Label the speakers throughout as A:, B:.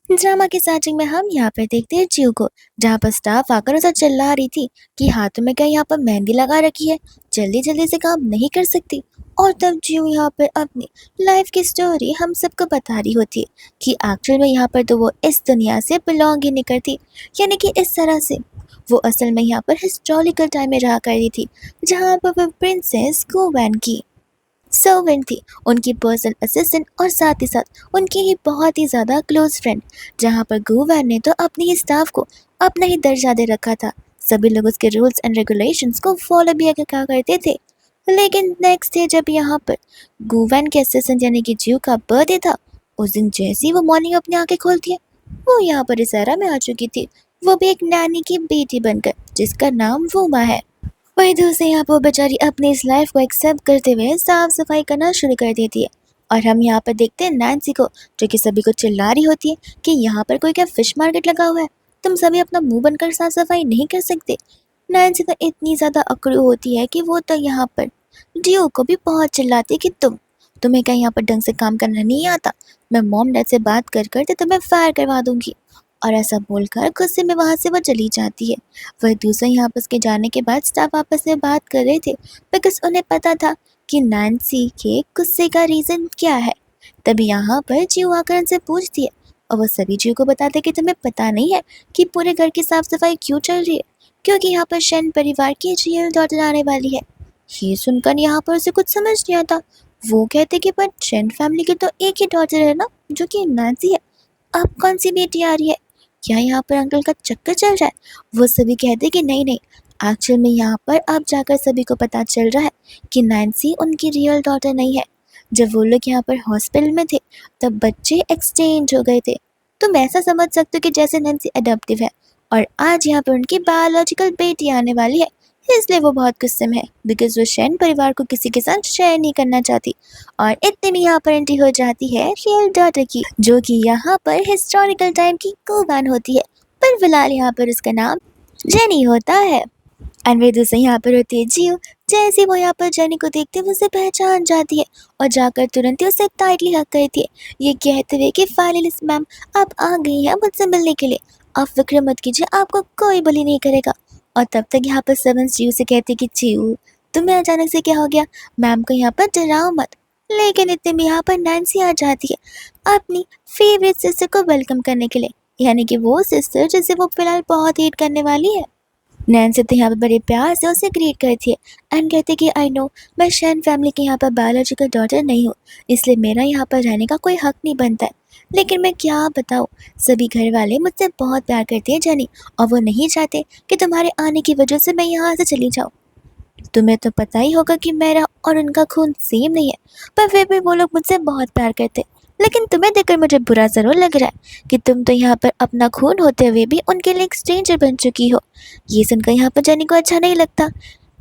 A: Drama की starting में हम यहाँ पर देखते हैं जीव को, जहाँ पर स्टाफ आकर उसे चिल्ला रही थी कि हाथों में क्या यहाँ पर मेहंदी लगा रखी है, जल्दी जल्दी से काम नहीं कर सकती। और तब जीव यहाँ पर अपनी लाइफ की स्टोरी हम सबको बता रही होती है कि एक्चुअल में यहाँ पर तो वो इस दुनिया से बिलोंग ही नहीं करती, यानी कि इस तरह से वो असल में यहाँ पर हिस्टोरिकल टाइम में रहा करती थी, जहाँ पर वो प्रिंसेस गोवैन की सर्वेंट थी, उनकी पर्सनल असिस्टेंट और साथ ही साथ उनकी ही बहुत ही ज़्यादा क्लोज फ्रेंड। जहाँ पर गुवैन ने तो अपने ही स्टाफ को अपना ही दर्जा दे रखा था, सभी लोग उसके रूल्स एंड रेगुलेशंस को फॉलो भी आगे क्या करते थे। लेकिन नेक्स्ट डे जब यहाँ पर गुवैन के असिस्टेंट यानी कि जीव का बर्थडे था, उस दिन जैसे ही वो मॉर्निंग अपनी आंखें खोलती है, वो यहाँ पर इस एरा में आ चुकी थी, वो भी एक नैनी की बेटी बनकर, जिसका नाम वूमा है। वही दूसरी यहाँ पर बेचारी अपनी इस लाइफ को एक्सेप्ट करते हुए साफ सफाई करना शुरू कर देती है। और हम यहाँ पर देखते हैं नैन्सी को, जो कि सभी को चिल्ला रही होती है कि यहाँ पर कोई क्या फिश मार्केट लगा हुआ है, तुम सभी अपना मुंह बनकर साफ सफाई नहीं कर सकते। नैन्सी तो इतनी ज़्यादा अकड़ू होती है कि वो तो यहाँ पर डियो को भी बहुत चिल्लाती है कि तुम्हें क्या यहाँ पर ढंग से काम करना नहीं आता, मैं मॉम डैड से बात कर कर तो तुम्हें फायर करवा दूंगी। और ऐसा बोलकर गुस्से में वहाँ से वो चली जाती है। वह दूसरा यहाँ पर उसके जाने के बाद स्टाफ आपस में बात कर रहे थे, बिकॉज उन्हें पता था कि नैन्सी के गुस्से का रीज़न क्या है। तभी यहाँ पर जीव आकर उनसे पूछती है, और वो सभी जीव को बताते कि तुम्हें पता नहीं है कि पूरे घर की साफ सफाई क्यों चल रही है, क्योंकि यहाँ पर शेन परिवार की रियल डॉटर आने वाली है। ये सुनकर यहाँ पर उसे कुछ समझ नहीं आता। वो कहते कि बट शेन फैमिली की तो एक ही डॉटर है ना, जो कि नैन्सी है, अब कौन सी बेटी आ रही है, क्या यहाँ पर अंकल का चक्कर चल रहा है। वो सभी कहते कि नहीं नहीं, एक्चुअल में यहाँ पर अब जाकर सभी को पता चल रहा है कि नैन्सी उनकी रियल डॉटर नहीं है। जब वो लोग यहाँ पर हॉस्पिटल में थे, तब बच्चे एक्सचेंज हो गए थे। तुम ऐसा समझ सकते हो कि जैसे नैन्सी अडॉप्टिव है, और आज यहाँ पर उनकी बायोलॉजिकल बेटी आने वाली है, इसलिए वो बहुत गुस्से में है, बिकॉज वो शैन परिवार को किसी के साथ शेयर नहीं करना चाहती। और इतने में यहाँ पर एंट्री हो जाती है रियल डॉटर की, जो कि यहाँ पर हिस्टोरिकल टाइम की कुर्बान होती है, पर फिलहाल यहाँ पर उसका नाम जेनी होता है। एंड वे दूसरे यहाँ पर होती है जियो। जैसे वो यहाँ पर जेनी को देखते हुए उसे पहचान जाती है, और जाकर तुरंत ही उसे टाइटली हक करती है, ये कहते हुए कि फाइनली मैम आप आ गई हैं मुझसे मिलने के लिए, आप फिक्र मत कीजिए, आपको कोई बुली नहीं करेगा। और तब तक यहाँ पर सर्वेंट्स जियो से कहते कि जियो तुम्हें अचानक से क्या हो गया, मैम को यहाँ पर डराओ मत। लेकिन इतने में यहाँ पर नैन्सी आ जाती है अपनी फेवरेट सिस्टर को वेलकम करने के लिए, यानी कि वो सिस्टर जिसे वो फिलहाल बहुत हेट करने वाली है। नैन्सी तो यहाँ पर बड़े प्यार से उसे ग्रीट करती है एंड कहती है कि आई नो मैं शैन फैमिली की यहाँ पर बायोलॉजिकल डॉटर नहीं हूँ, इसलिए मेरा यहाँ पर रहने का कोई हक नहीं बनता है। लेकिन मैं क्या बताऊँ, सभी घर वाले मुझसे बहुत प्यार करते हैं जेनी, और वो नहीं चाहते कि तुम्हारे आने की वजह से मैं यहाँ से चली जाऊँ। तुम्हें तो पता ही होगा कि मेरा और उनका खून सेम नहीं है, पर फिर भी वो लोग मुझसे बहुत प्यार करते। लेकिन तुम्हें देखकर मुझे बुरा ज़रूर लग रहा है कि तुम तो यहाँ पर अपना खून होते हुए भी उनके लिए एक स्ट्रेंजर बन चुकी हो। ये सुनकर यहाँ पर जेनी को अच्छा नहीं लगता।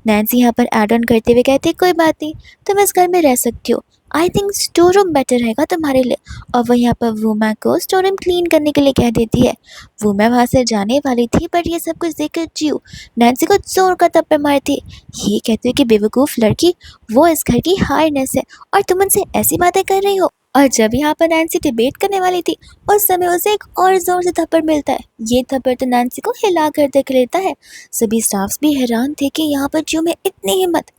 A: नैन्सी यहाँ पर ऐड ऑन करते हुए कहती है कोई बात नहीं, तुम इस घर में रह सकती हो, I think store room better रहेगा तुम्हारे लिए। और वह यहाँ पर वूमा को स्टोर रूम क्लीन करने के लिए कह देती है। वूमा वहाँ से जाने वाली थी, बट ये सब कुछ देखकर जीव नैन्सी को जोर का थप्पड़ मारती है, ये कहती है कि बेवकूफ़ लड़की, वो इस घर की हार्डनेस है और तुम उनसे ऐसी बातें कर रही हो। और जब यहाँ पर नैन्सी डिबेट करने वाली थी, उस समय उसे एक और जोर से थप्पड़ मिलता है। ये थप्पड़ तो नैन्सी को हिला कर देख लेता है। सभी स्टाफ्स भी हैरान थे कि यहाँ पर जीव में इतनी हिम्मत।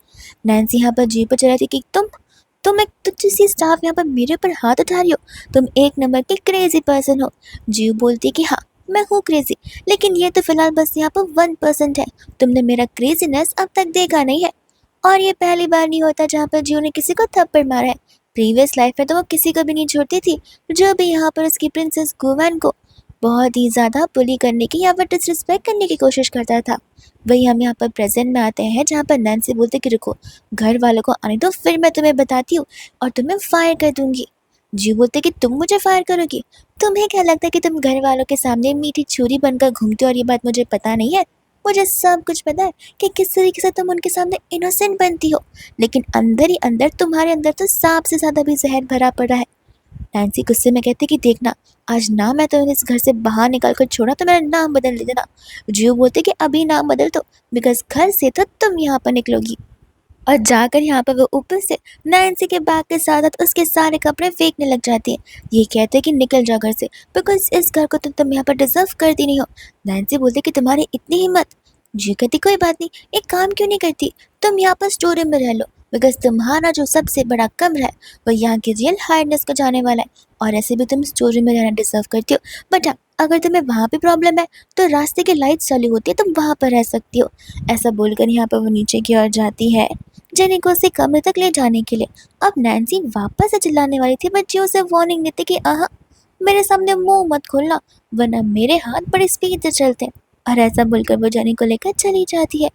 A: नैन्सी यहाँ पर जीव पर चला थी कि तुम एक तुच्छ सी स्टाफ यहाँ पर मेरे ऊपर हाथ उठा रही हो, तुम एक नंबर के क्रेजी पर्सन हो। जीव बोलती कि हाँ मैं हूँ क्रेजी, लेकिन ये तो फिलहाल बस यहाँ पर 1% है, तुमने मेरा क्रेजीनेस अब तक देखा नहीं है। और ये पहली बार नहीं होता जहाँ पर जियो ने किसी को थप्पड़ मारा है। प्रीवियस लाइफ में तो वो किसी को भी नहीं छोड़ती थी, जो भी यहाँ पर उसकी प्रिंसेस गुवैन को बहुत ही ज़्यादा बुली करने की या फिर डिसरिस्पेक्ट करने की कोशिश करता था। वही हम यहाँ पर प्रेजेंट में आते हैं, जहाँ पर नैन्सी बोलते कि रुको, घर वालों को आने दो, फिर मैं तुम्हें बताती हूँ और तुम्हें फायर कर दूंगी। जियो बोलते कि तुम मुझे फायर करोगी, तुम्हें क्या लगता है कि तुम घर वालों के सामने मीठी छुरी बनकर घूमते हो और ये बात मुझे पता नहीं है। मुझे सब कुछ पता है कि किस तरीके से तुम उनके सामने इनोसेंट बनती हो, लेकिन अंदर ही अंदर तुम्हारे अंदर तो सांप से ज़्यादा भी जहर भरा पड़ा है। नैन्सी गुस्से में कहती कि देखना, आज ना मैं तो इस घर से बाहर निकाल कर छोड़ा तो मेरा नाम बदल देना। जियो बोलते कि अभी नाम बदल दो, बिकॉज घर से तो तुम यहाँ पर निकलोगी। और जाकर यहाँ पर वो ऊपर से नैन्सी के बैग के साथ साथ उसके सारे कपड़े फेंकने लग जाती है। ये कहते हैं कि निकल जा घर से, बिकॉज इस घर को तुम यहाँ पर डिजर्व करती नहीं हो। नैन्सी बोलती कि तुम्हारी इतनी हिम्मत। जी कहती कोई बात नहीं, एक काम क्यों नहीं करती, तुम यहाँ पर स्टोर रूम में रह लो, बिकॉज तुम्हारा जो सबसे बड़ा कमरा है वो यहाँ की रियल हार्डनेस को जाने वाला है, और ऐसे भी तुम स्टोर रूम में रहना डिजर्व करती हो। बट हाँ, अगर तुम्हें वहाँ पे प्रॉब्लम है तो रास्ते की लाइट चालू होती है, तुम वहाँ पर रह सकती हो। ऐसा बोलकर यहाँ पर वो नीचे की ओर जाती है जेनी को उसे कमरे तक ले जाने के लिए। अब नैन्सी वापस से चिल्लाने वाली थी, बट जो उसे वार्निंग देती कि आहा, मेरे सामने मुंह मत खोलना, वरना मेरे हाथ बड़ी स्पीड से चलते हैं। और ऐसा बोलकर वो जेनी को लेकर चली जाती है।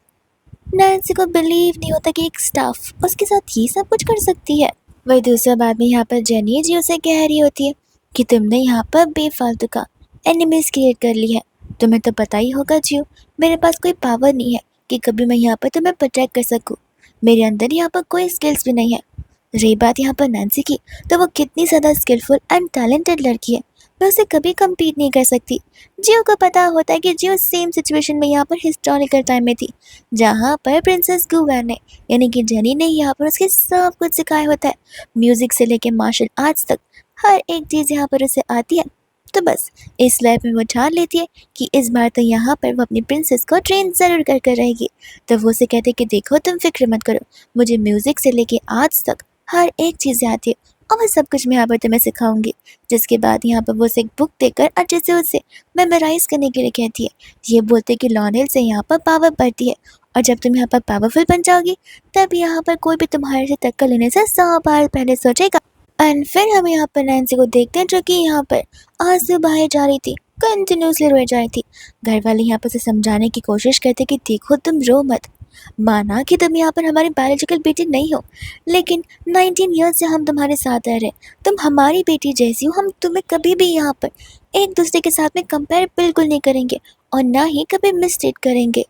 A: नैन्सी को बिलीव नहीं होता कि एक स्टाफ उसके साथ ये सब कुछ कर सकती है। वही दूसरा बात में यहाँ पर जेनी जी उसे कह रही होती है कि तुमने यहाँ पर बेफालतू का एनिमीज क्रिएट कर ली है। तुम्हें तो पता ही होगा जियो, मेरे पास कोई पावर नहीं है कि कभी मैं यहाँ पर तुम्हें प्रोटेक्ट कर सकूँ। मेरे अंदर यहाँ पर कोई स्किल्स भी नहीं है। रही बात यहाँ पर नैन्सी की, तो वो कितनी ज़्यादा स्किलफुल एंड टैलेंटेड लड़की है, मैं उसे कभी कम्पीट नहीं कर सकती। जियो को पता होता है कि जियो सेम सिचुएशन में यहाँ पर हिस्टोरिकल टाइम में थी, जहाँ पर प्रिंसेस गुवैन ने यानी कि जेनी ने यहाँ पर उसके सब कुछ सिखाया होता है। म्यूज़िक से लेके मार्शल आर्ट्स तक हर एक चीज़ यहाँ पर उसे आती है। तो बस इस लाइफ में वो ठान लेती है कि इस बार तो यहाँ पर वो अपनी प्रिंसेस को ट्रेन ज़रूर कर कर रहेगी। तो वो उसे कहते कि देखो तुम फिक्र मत करो, मुझे म्यूज़िक से लेके आर्ट्स तक हर एक चीज़ आती है, और मैं सब कुछ मैं यहाँ पर तुम्हें सिखाऊंगी। जिसके बाद यहाँ पर वो उसे एक बुक देकर अच्छे से उसे मेमोराइज करने के लिए कहती है। ये बोलते कि लॉनेल से यहाँ पर पावर बढ़ती है, और जब तुम यहाँ पर पावरफुल बन जाओगी तब यहाँ पर कोई भी तुम्हारे से टक्कर लेने से 100 बार पहले सोचेगा। एंड फिर हम यहाँ पर नैन्सी को देखते हैं जो कि यहाँ पर आंसू बहाए जा रही थी, कंटिन्यूसली रोए जा रही थी। घर वाले यहाँ पर उसे समझाने की कोशिश करते कि देखो तुम रो मत, माना कि तुम यहाँ पर हमारी बायोलॉजिकल बेटी नहीं हो, लेकिन 19 ईयर्स से हम तुम्हारे साथ रह रहे, तुम हमारी बेटी जैसी हो, हम तुम्हें कभी भी यहाँ पर एक दूसरे के साथ में कंपेयर बिल्कुल नहीं करेंगे, और ना ही कभी मिसट्रीट करेंगे।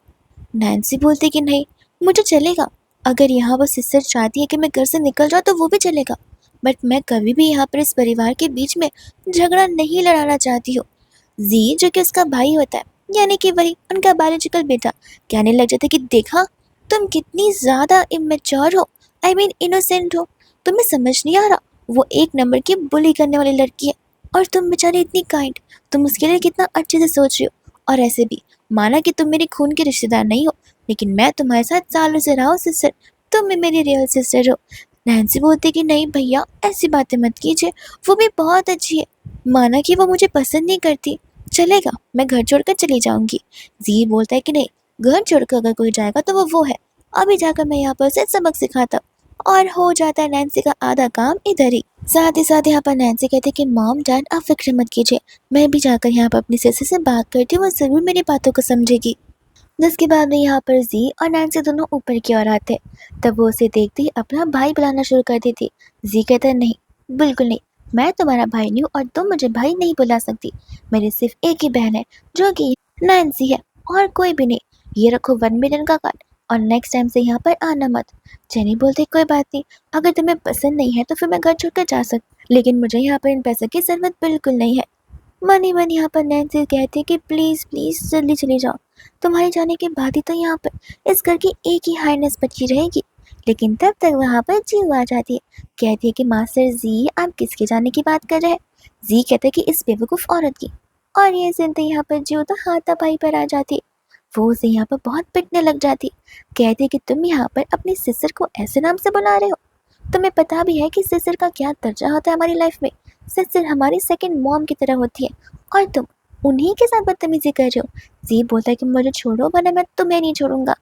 A: नैन्सी बोलती कि नहीं, मुझे चलेगा, अगर यहाँ वो सिस्टर चाहती है कि मैं घर से निकल जाऊँ तो वो भी चलेगा, बट मैं कभी भी यहाँ पर इस परिवार के बीच में झगड़ा नहीं लड़ाना चाहती हूँ। जी जो कि उसका भाई होता है, यानी कि वही उनका बायोलॉजिकल बेटा, कहने लग जाता है कि देखा तुम कितनी ज़्यादा इमेच्योर हो, आई मीन इनोसेंट हो, तुम्हें समझ नहीं आ रहा, वो एक नंबर की बुली करने वाली लड़की है, और तुम बेचारी इतनी काइंड, तुम उसके लिए कितना अच्छे से सोच रही हो। और ऐसे भी माना कि तुम मेरी खून के रिश्तेदार नहीं हो, लेकिन मैं तुम्हारे साथ सालों से रहा हूँ सिस्टर, तुम भी मेरी रियल सिस्टर हो। नैन्सी बोलती कि नहीं भैया ऐसी बातें मत कीजिए, वो भी बहुत अच्छी है, माना कि वो मुझे पसंद नहीं करती, चलेगा मैं घर छोड़कर चली जाऊंगी। जी बोलता है कि नहीं, घर छोड़कर अगर कोई जाएगा तो वो है, अभी जाकर मैं यहाँ पर उसे सबक सिखाता हूँ। और हो जाता है नैन्सी का आधा काम इधर ही। साथ ही साथ यहाँ पर नैन्सी कहते कि मॉम डैड आप फिक्र मत कीजिए, मैं भी जाकर यहाँ पर अपनी सिस्टर से बात करती हूँ, वो ज़रूर मेरी बातों को समझेगी। जिसके बाद में यहाँ पर जी और नैन्सी दोनों ऊपर की ओर आते, तब वो उसे देखते ही अपना भाई बुलाना शुरू कर देती। जी कहता है नहीं, बिल्कुल नहीं, मैं तुम्हारा भाई नहीं हूँ और तुम मुझे भाई नहीं बुला सकती, मेरी सिर्फ एक ही बहन है जो कि नैन्सी है, और कोई भी नहीं। ये रखो 1 मिलियन का कार्ड, और नेक्स्ट टाइम से यहाँ पर आना मत। जेनी बोलती कोई बात नहीं, अगर तुम्हें पसंद नहीं है तो फिर मैं घर छोड़कर जा सकती, लेकिन मुझे यहाँ पर इन पैसों की ज़रूरत बिल्कुल नहीं है। मन ही मन यहाँ पर नैन्सी कहती है कि प्लीज़ प्लीज़ जल्दी चली जाओ, तुम्हारे जाने के बाद ही तो यहाँ पर इस घर की एक ही हाइनेस बची रहेगी। लेकिन तब तक वहाँ पर जीव आ जाती है, कहती है कि मास्टर जी आप किसके जाने की बात कर रहे हैं। जी कहते हैं कि इस बेवकूफ़ औरत की, और ये सुनते यहाँ पर जीव तो हाथापाई पर आ जाती है। वो उसे यहाँ पर बहुत पिटने लग जाती, कहती है कि तुम यहाँ पर अपनी सिस्टर को ऐसे नाम से बुला रहे हो, तुम्हें पता भी है कि सिस्टर का क्या दर्जा होता है हमारी लाइफ में, सिस्टर हमारी सेकंड मॉम की तरह होती है, और तुम उन्हीं के साथ बदतमीजी कर रहे हो। जी बोलता है कि मुझे छोड़ो वरना मैं तुम्हें नहीं छोड़ूंगा।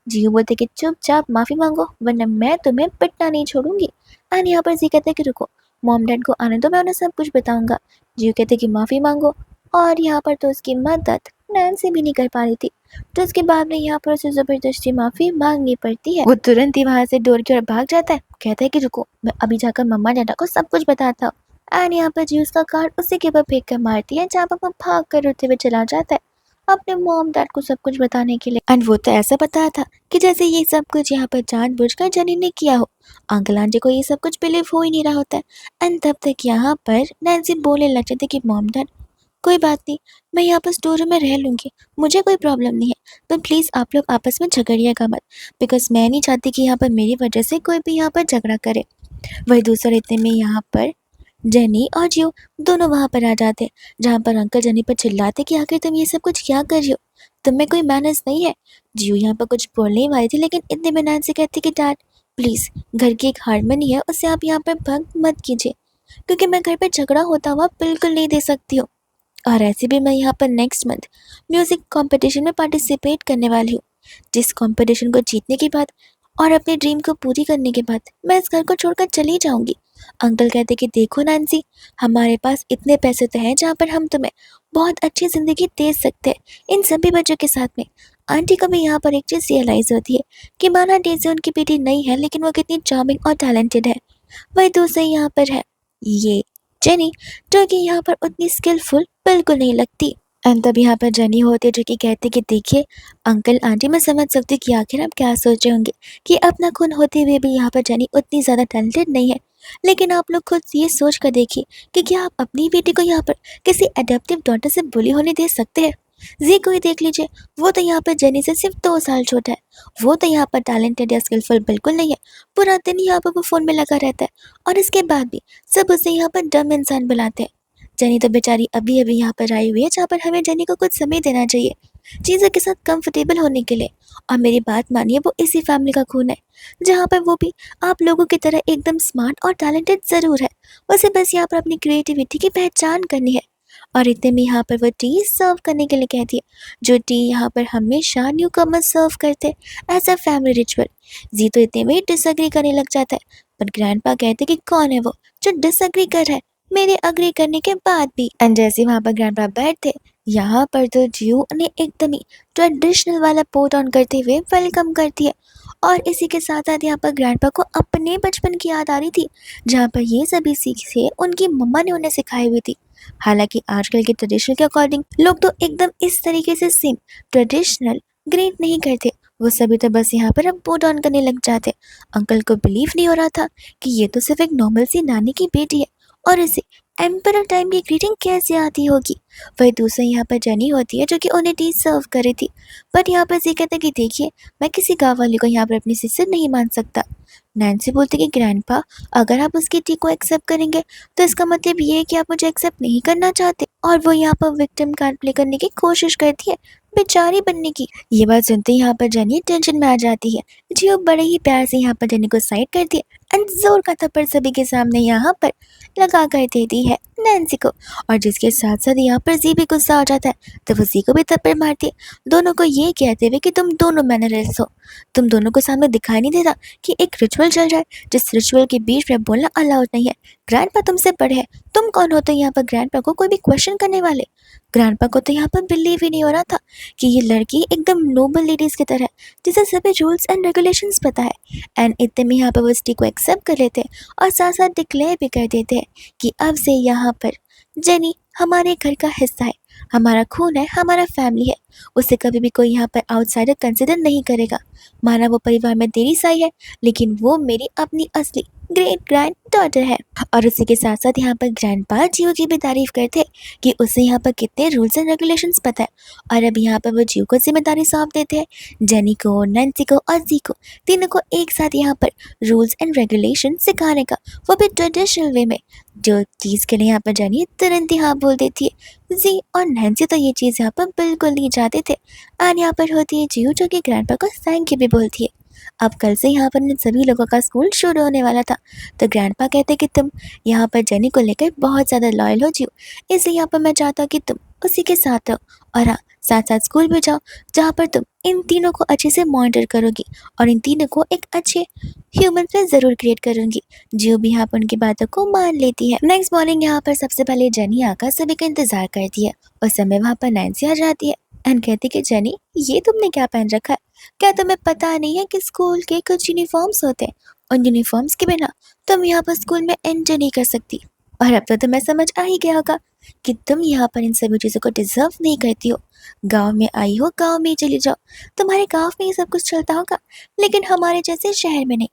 A: जी बोलते कि चुपचाप माफ़ी मांगो वरना मैं तुम्हें पिटना नहीं छोड़ूंगी। एंड यहाँ पर जी कहते हैं कि रुको, मॉम डैड को आने दो, मैं उन्हें सब कुछ बताऊंगा। जी कहते कि माफ़ी मांगो, और यहाँ पर तो उसकी मदद नैन्सी भी नहीं कर पा रही थी, तो उसके बाद में यहाँ पर उसे ज़बरदस्ती माफ़ी मांगनी पड़ती है। वो तुरंत ही वहाँ से डोर की ओर भाग जाता है, कहता है कि रुको मैं अभी जाकर मम्मा डैडा को सब कुछ बताता हूँ। एंड यहाँ पर जी उसका कार्ड उसी के ऊपर फेंक कर मारती है, जहाँ पर वो भाग कर रोते हुए चला जाता है अपने मॉम डैड को सब कुछ बताने के लिए। एंड वो तो ऐसा बता था कि जैसे ये सब कुछ यहाँ पर जानबूझकर जेनी ने किया हो। अंकल आंटी को ये सब कुछ बिलीव हो ही नहीं रहा होता है। एंड तब तक यहाँ पर नैन्सी बोलने लग जाती कि मॉम डैड कोई बात नहीं, मैं यहाँ पर स्टोर रूम में रह लूँगी, मुझे कोई प्रॉब्लम नहीं है। पर प्लीज़ आप लोग आपस में झगड़िएगा मत, बिकॉज़ मैं नहीं चाहती कि यहाँ पर मेरी वजह से कोई भी यहाँ पर झगड़ा करे। वही दूसरे इतने में यहाँ पर जेनी और जियो दोनों वहाँ पर आ जाते, जहाँ पर अंकल जेनी पर चिल्लाते कि आखिर तुम ये सब कुछ क्या कर रही हो? तुम में कोई मैनर्स नहीं है? जियो यहाँ पर कुछ बोलने ही वाली थी, लेकिन इतने में नैन्सी कहती कि डैड प्लीज़, घर की एक हारमोनी है, उसे आप यहाँ पर भंग मत कीजिए, क्योंकि मैं घर पे झगड़ा होता हुआ बिल्कुल नहीं दे सकती हूँ। और ऐसे भी मैं यहाँ पर नेक्स्ट मंथ म्यूज़िक कॉम्पिटिशन में पार्टिसिपेट करने वाली हूँ, जिस कॉम्पिटिशन को जीतने के बाद और अपने ड्रीम को पूरी करने के बाद मैं इस घर को छोड़कर चली जाऊंगी। अंकल कहते कि देखो नैन्सी, हमारे पास इतने पैसे तो हैं जहाँ पर हम तुम्हें बहुत अच्छी ज़िंदगी दे सकते हैं इन सभी बच्चों के साथ में। आंटी को भी यहाँ पर एक चीज़ रियलाइज़ होती है कि माना डेज़ी उनकी बेटी नहीं है, लेकिन वो कितनी चार्मिंग और टैलेंटेड है। वही दूसरी यहाँ पर है ये जेनी, जो कि यहाँ पर उतनी स्किलफुल बिल्कुल नहीं लगती। एंड तब यहाँ पर जेनी होती है जो कि कहती कि देखिए अंकल आंटी, मैं समझ सकती कि आखिर आप क्या सोच रहे होंगे कि अपना खून होते हुए भी यहाँ पर जेनी उतनी ज़्यादा टैलेंटेड नहीं है, लेकिन आप लोग खुद ये सोच कर देखिए कि क्या आप अपनी बेटी को यहाँ पर किसी अडेप्टिव डॉटर से बुली होने दे सकते हैं? जी को ही देख लीजिए, वो तो यहाँ पर जेनी से सिर्फ 2 साल छोटा है, वो तो यहाँ पर टैलेंटेड या स्किलफुल बिल्कुल नहीं है, पूरा दिन यहाँ पर वो फ़ोन में लगा रहता है, और इसके बाद भी सब उसे यहाँ पर डम इंसान बुलाते हैं। जेनी तो बेचारी अभी अभी यहाँ पर आई हुई है, जहाँ पर हमें जेनी को कुछ समय देना चाहिए चीज़ों के साथ कंफर्टेबल होने के लिए। और मेरी बात मानिए, वो इसी फैमिली का खून है, जहाँ पर वो भी आप लोगों की तरह एकदम स्मार्ट और टैलेंटेड ज़रूर है, उसे बस यहाँ पर अपनी क्रिएटिविटी की पहचान करनी है। और इतने में यहाँ पर वो टी सर्व करने के लिए कहती है, जो टी यहाँ पर हमेशा न्यू कमर सर्व करते एज अ फैमिली रिचुअल। जी तो इतने में डिसएग्री करने लग जाता है, पर ग्रैंडपा कहते कि कौन है वो जो डिसएग्री कर रहा है मेरे अग्री करने के बाद भी। एंड जैसे वहाँ पर ग्रैंडपा बैठते, यहाँ पर तो जियो ने एकदम ही ट्रेडिशनल वाला पोट ऑन करते हुए वेलकम करती है। और इसी के साथ साथ यहाँ पर ग्रैंडपा को अपने बचपन की याद आ रही थी, जहाँ पर ये सभी सीखें उनकी मम्मा ने उन्हें सिखाई हुई थी। हालांकि आजकल के ट्रेडिशनल के अकॉर्डिंग लोग तो एकदम इस तरीके से सेम ट्रेडिशनल ग्रेट नहीं करते, वो सभी तो बस यहाँ पर अब बोट ऑन करने लग जाते। अंकल को बिलीव नहीं हो रहा था कि ये तो सिर्फ एक नॉर्मल सी नानी की बेटी है, और इसे एम्परर टाइम की ग्रीटिंग कैसे आती होगी। वही दूसरी यहाँ पर जेनी होती है जो कि उन्हें टी सर्व कर रही थी, बट यहाँ पर जी कहते कि देखिए मैं किसी गाँव वाले को यहाँ पर अपनी सिस्टर नहीं मान सकता। नैन्सी बोलती कि ग्रैंडपा, अगर आप उसकी टी को एक्सेप्ट करेंगे तो इसका मतलब ये है कि आप मुझे एक्सेप्ट नहीं करना चाहते। और वो यहाँ पर विक्टिम कार्ड प्ले करने की कोशिश करती है, बेचारी बनने की। ये बात सुनते ही यहाँ पर जेनी टेंशन में आ जाती है। जियो बड़े ही प्यार से यहाँ पर जेनी को साइड करती है एंड जोर का थप्पड़ सभी के सामने यहाँ पर लगा कर देती है नैन्सी को। और जिसके साथ साथ यहाँ पर जी भी गुस्सा हो जाता है, तो वो जी को भी थप्पड़ मारती है, दोनों को ये कहते हुए कि तुम दोनों मैनरलेस हो, तुम दोनों को सामने दिखाई नहीं देता कि एक रिचुअल चल रहा है जिस रिचुअल के बीच में बोलना अलाउड नहीं है। ग्रैंडपा तुमसे बड़े हैं, तुम कौन होते हो यहाँ पर ग्रैंडपा को कोई भी क्वेश्चन करने वाले। ग्रैंडपा को तो यहाँ पर बिलीव ही नहीं हो रहा था कि ये लड़की एकदम नोबल लेडीज की तरह है, जिसे सभी रूल्स एंड रेगुलेशंस पता है। एंड इतने में यहाँ पर वो स्टी को एक्सेप्ट कर लेते हैं और साथ साथ डिक्लेयर भी कर देते हैं कि अब से यहाँ पर जेनी हमारे घर का हिस्सा है, हमारा खून है, हमारा फैमिली है, उसे कभी भी कोई यहाँ पर आउटसाइडर कंसिडर नहीं करेगा। माना वो परिवार में देरी साई है, लेकिन वो मेरी अपनी असली ग्रेट ग्रैंड डॉटर है। और उसी के साथ साथ यहाँ पर ग्रैंडपा जियो की भी तारीफ करते कि उसे यहाँ पर कितने रूल्स एंड रेगुलेशंस पता है। और अब यहाँ पर वो जियो को जिम्मेदारी सौंप देते हैं, जेनी को, नैन्सी को और जी को, तीनों को एक साथ यहाँ पर रूल्स एंड रेगुलेशन सिखाने का, वो भी ट्रेडिशनल वे में। जो चीज़ के लिए यहाँ पर जेनी तुरंत ही हाँ बोल देती है। जी और नैन्सी तो ये चीज़ यहाँ पर बिल्कुल नहीं चाहते थे। और यहाँ पर होती है जियो जो कि ग्रैंडपा को थैंक यू भी बोलती है। अब कल से यहाँ पर इन सभी लोगों का स्कूल शुरू होने वाला था, तो ग्रैंडपा कहते कि तुम यहाँ पर जेनी को लेकर बहुत ज़्यादा लॉयल हो जियो, इसलिए यहाँ पर मैं चाहता हूँ कि तुम उसी के साथ रहो, और हाँ साथ साथ स्कूल भी जाओ, जहाँ पर तुम इन तीनों को अच्छे से मॉनिटर करोगी और इन तीनों को एक अच्छे ह्यूमन से ज़रूर क्रिएट करूँगी। जियो भी यहाँ पर उनकी बातों को मान लेती है। नेक्स्ट मॉर्निंग यहाँ पर सबसे पहले जेनी आकर सभी का इंतजार करती है, उस समय वहाँ पर नैन्सी आ जाती है एंड कहती कि जेनी ये तुमने क्या पहन रखा है, क्या तुम्हें पता नहीं है कि स्कूल के कुछ यूनिफॉर्म्स होते हैं, उन यूनिफॉर्म्स के बिना तुम यहाँ पर स्कूल में एंटर नहीं कर सकती। और अब तो तुम्हें समझ आ ही गया होगा कि तुम यहाँ पर इन सभी चीज़ों को डिजर्व नहीं करती हो। गांव में आई हो, गांव में ही चली जाओ, तुम्हारे गांव में ये सब कुछ चलता होगा, लेकिन हमारे जैसे शहर में नहीं।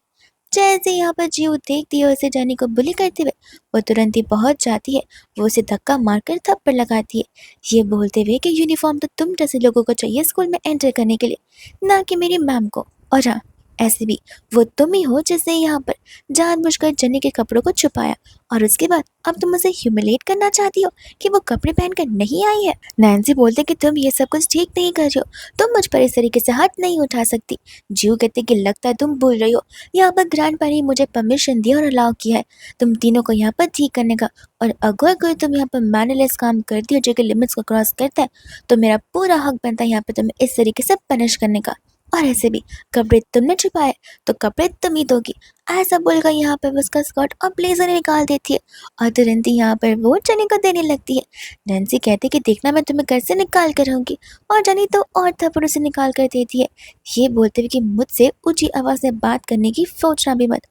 A: जैसे यहाँ पर जीव देखती है उसे जानी को बुली करते हुए, वो तुरंत ही पहुंच जाती है। वो उसे धक्का मारकर थप्पड़ लगाती है, ये बोलते हुए कि यूनिफॉर्म तो तुम जैसे लोगों को चाहिए स्कूल में एंटर करने के लिए, ना कि मेरी मैम को। और हाँ, ऐसे भी वो तुम ही हो जिसने यहाँ पर जानबूझकर जनी के कपड़ों को छुपाया, और उसके बाद अब तुम उसे ह्यूमिलेट करना चाहती हो कि वो कपड़े पहनकर नहीं आई है। नैन्सी बोलते कि तुम ये सब कुछ ठीक नहीं कर रही हो, तुम मुझ पर इस तरीके से हाथ नहीं उठा सकती। जीव कहते कि लगता है तुम बोल रही हो, यहाँ पर ग्रैंड ने मुझे परमिशन दिया और अलाउ किया है तुम तीनों को यहाँ पर ठीक करने का, और अगर कोई तुम यहाँ पर मैनरलेस काम करती हो जो कि लिमिट्स को क्रॉस करता है, तो मेरा पूरा हक बनता है यहाँ पर तुम्हें इस तरीके से पनिश करने का। और ऐसे भी कपड़े तुमने छुपाए तो कपड़े तुम ही दोगी। ऐसा बोलकर यहाँ पर वो उसका स्कर्ट और ब्लेजर निकाल देती है, और तुरंत ही यहाँ पर वो जनी को देने लगती है। नैन्सी कहती कि देखना मैं तुम्हें घर से निकाल कर रहूंगी, और जनी तो और थप्पड़ से निकाल कर देती है, ये बोलते हुए कि मुझसे ऊंची आवाज में बात करने की सोचना भी मत।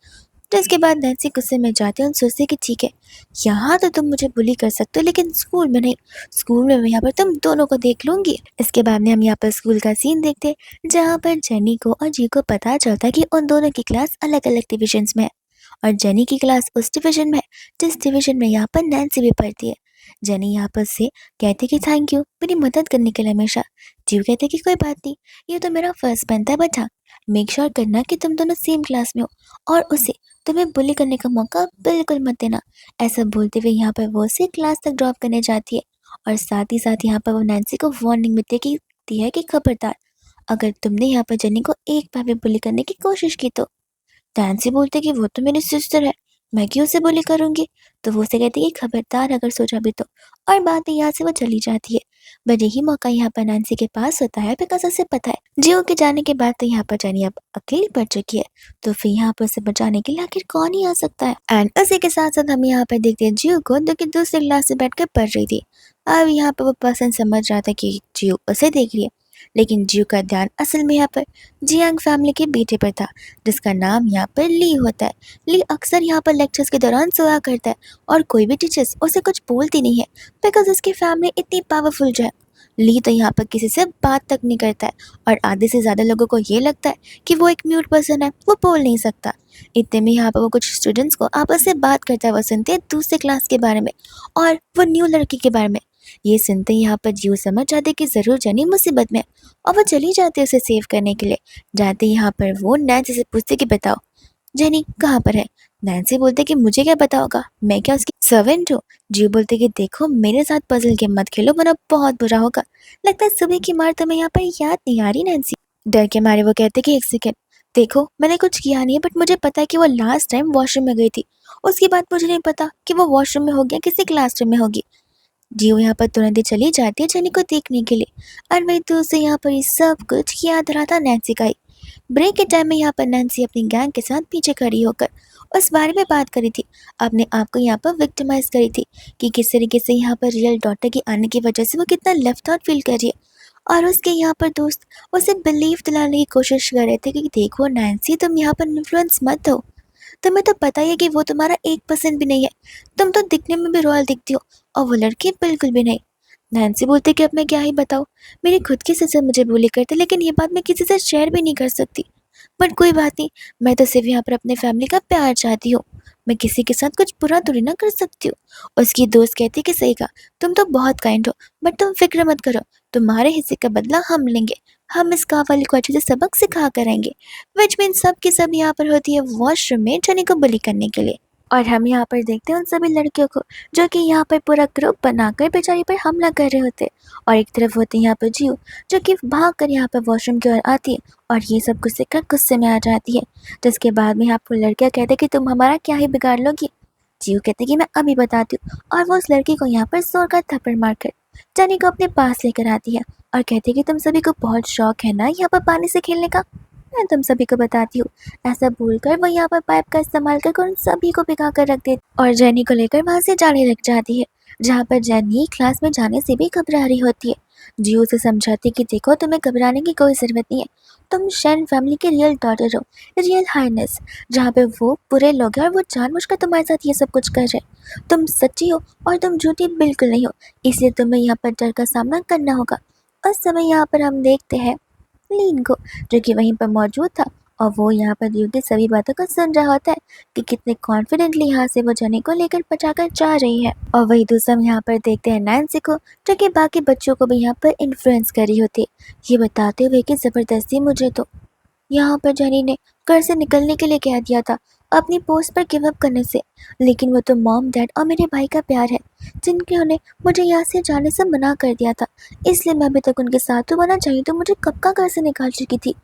A: जिसके बाद नैन्सी गुस्से में जाती है और सोचती है कि ठीक है, यहाँ तो तुम मुझे बुली कर सकते हो लेकिन स्कूल में नहीं, स्कूल में मैं यहाँ पर तुम दोनों को देख लूंगी। इसके बाद में हम यहाँ पर स्कूल का सीन देखते हैं जहाँ पर जेनी को और जी को पता चलता है कि उन दोनों की क्लास अलग अलग डिविजन्स में है, और जेनी की क्लास उस डिवीजन में है जिस डिवीजन में यहाँ पर नैन्सी भी पढ़ती है। जेनी यहाँ पर से कहती कि थैंक यू मेरी मदद करने के लिए हमेशा। जीव कहते कि कोई बात नहीं, ये तो मेरा फर्ज बनता है, बट हाँ, मेक श्योर करना कि तुम दोनों सेम क्लास में हो, और उसे तुम्हें बुली करने का मौका बिल्कुल मत देना। ऐसा बोलते हुए यहाँ पर वो उसे क्लास तक ड्रॉप करने जाती है, और साथ ही साथ यहाँ पर वो नैन्सी को वार्निंग भी देती है कि खबरदार, अगर तुमने यहाँ पर जेनी को एक बार भी बुली करने की कोशिश की तो। नैन्सी बोलती कि वो तो मेरी सिस्टर है, मैं क्यों उसे बुली करूंगी। तो वो उसे कहती कि खबरदार अगर सोचा भी तो, और बाद में यहाँ से वो चली जाती है। बट यही मौका यहाँ पर नैन्सी के पास होता है बिकॉज उसे पता है जियो के जाने के बाद तो यहाँ पर जेनी अब अकेली पड़ चुकी है, तो फिर यहाँ पर उसे बचाने के लिए आखिर कौन ही आ सकता है। एंड उसी के साथ साथ हम यहाँ पर देखते हैं जियो को जो कि दूसरी क्लास से बैठ कर पढ़ रही थी। अब यहाँ पर वो पर्सन समझ रहा था कि जियो उसे देख रही है, लेकिन जियो का ध्यान असल में यहाँ पर जियांग फैमिली के बेटे पर था जिसका नाम यहाँ पर ली होता है। ली अक्सर यहाँ पर लेक्चर्स के दौरान सोया करता है, और कोई भी टीचर्स उसे कुछ बोलती नहीं है बिकॉज उसकी फैमिली इतनी पावरफुल जो है। ली तो यहाँ पर किसी से बात तक नहीं करता है, और आधे से ज़्यादा लोगों को ये लगता है कि वो एक म्यूट पर्सन है, वो बोल नहीं सकता। इतने में यहाँ पर वो कुछ स्टूडेंट्स को आपस से बात करता हुआ सुनते हैं दूसरे क्लास के बारे में, और वो न्यू लड़की के बारे में। ये सुनते ही यहाँ पर जीव समझ जाते कि ज़रूर जनी मुसीबत में है, और वो चली जाती है उसे सेव करने के लिए। जाते ही यहाँ पर वो नैन्सी से पूछते कि बताओ जेनी कहाँ पर है। नैन्सी बोलते कि मुझे क्या पता होगा, मैं क्या उसकी सर्वेंट हूँ। जीव बोलते कि देखो मेरे साथ पजल गेम मत खेलो वरना बहुत बुरा होगा। लगता है सुबह की मार तुम्हें यहाँ पर याद नहीं आ रही नैन्सी। डर के मारे वो कहते कि एक सेकेंड, देखो मैंने कुछ किया नहीं है, बट मुझे पता है कि वो लास्ट टाइम वॉशरूम में गई थी, उसके बाद मुझे नहीं पता कि वो वॉशरूम में होगी या किसी क्लासरूम में होगी। जीव यहाँ पर तुरंत ही चली जाती है जेनी को देखने के लिए, और वही तो उसे यहाँ पर ये सब कुछ याद रहा था नैन्सी का ही। ब्रेक के टाइम में यहाँ पर नैन्सी अपनी गैंग के साथ पीछे खड़ी होकर उस बारे में बात करी थी, अपने आप को यहाँ पर विक्टिमाइज करी थी कि किस तरीके से यहाँ पर रियल डॉटर की आने की वजह से वो कितना लेफ्ट आउट फील कर रही है। और उसके यहाँ पर दोस्त उसे बिलीव दिलाने की कोशिश कर रहे थे कि देखो नैन्सी तुम यहाँ पर इन्फ्लुएंस मत हो, तुम्हें तो पता ही है कि वो तुम्हारा 1% भी नहीं है, तुम तो दिखने में भी रॉयल दिखती हो, और वो लड़की बिल्कुल भी नहीं। नैन्सी बोलती कि अब मैं क्या ही बताऊँ, मेरी खुद की सिस्टर मुझे bully करते लेकिन ये बात मैं किसी से शेयर भी नहीं कर सकती। बट कोई बात नहीं, मैं तो सिर्फ यहाँ पर अपने फैमिली का प्यार चाहती हूँ, मैं किसी के साथ कुछ बुरा थोड़ी ना कर सकती हूँ। उसकी दोस्त कहती कि सही कहा, तुम तो बहुत काइंड हो, बट तुम फिक्र मत करो, तुम्हारे हिस्से का बदला हम लेंगे, हम इस गाँव वाले को अच्छे से सबक सिखा करेंगे। विच मीन सब की सब यहाँ पर होती है वॉशरूम में जनी को बुली करने के लिए। और हम यहाँ पर देखते हैं उन सभी लड़कियों को जो कि यहाँ पर पूरा ग्रुप बनाकर बेचारी पर हमला कर रहे होते, और एक तरफ होते हैं यहाँ पर जीव जो कि भाग कर यहाँ पर वॉशरूम की ओर आती है, और ये सब कुछ देखकर गुस्से में आ जाती है। जिसके बाद में यहाँ पर लड़कियाँ कहते कि तुम हमारा क्या ही बिगाड़ लोगी। जीव कहते कि मैं अभी बताती हूँ, और वो उस लड़की को यहाँ पर जोर का थप्पड़ मारकर जनी को अपने पास लेकर आती है, और कहती कि तुम सभी को बहुत शौक है ना यहाँ पर पानी से खेलने का, मैं तुम सभी को बताती हूँ। ऐसा बोलकर वो यहाँ पर पाइप का इस्तेमाल कर उन सभी को भिगा कर रख देती और जेनी को लेकर वहां से जाने लग जाती है, जहाँ पर जेनी क्लास में जाने से भी घबरा रही होती है। जियो से समझाती कि देखो तुम्हें घबराने की कोई ज़रूरत नहीं है, तुम शैन फैमिली के रियल डॉटर हो, रियल हाइनेस, जहाँ पे वो बुरे लोग हैं और वो जानबूझकर तुम्हारे साथ ये सब कुछ कर रहे हैं। तुम सच्ची हो और तुम झूठी बिल्कुल नहीं हो, इसलिए तुम्हें यहाँ पर डर का सामना करना होगा। उस समय यहाँ पर हम देखते हैं लीन को जो कि वहीं पर मौजूद था, और वो यहाँ पर जियो की सभी बातों को सुन रहा होता है कि कितने कॉन्फिडेंटली यहाँ से वो जनी को लेकर बचाकर जा रही है। और वही दूसरा हम यहाँ पर देखते हैं नैन्सी को, जो कि बाकी बच्चों को भी यहाँ पर इन्फ्लुएंस कर रही होती है, ये बताते हुए कि जबरदस्ती मुझे तो यहाँ पर जेनी ने घर से निकलने के लिए कह दिया था, अपनी पोस्ट पर गिव अप करने से। लेकिन वो तो मॉम, डैड और मेरे भाई का प्यार है, जिन्होंने मुझे यहाँ से जाने से मना कर दिया था। इसलिए मैं अभी तक उनके साथ तो बना चाहिए तो मुझे कब का घर से निकाल चुकी थी।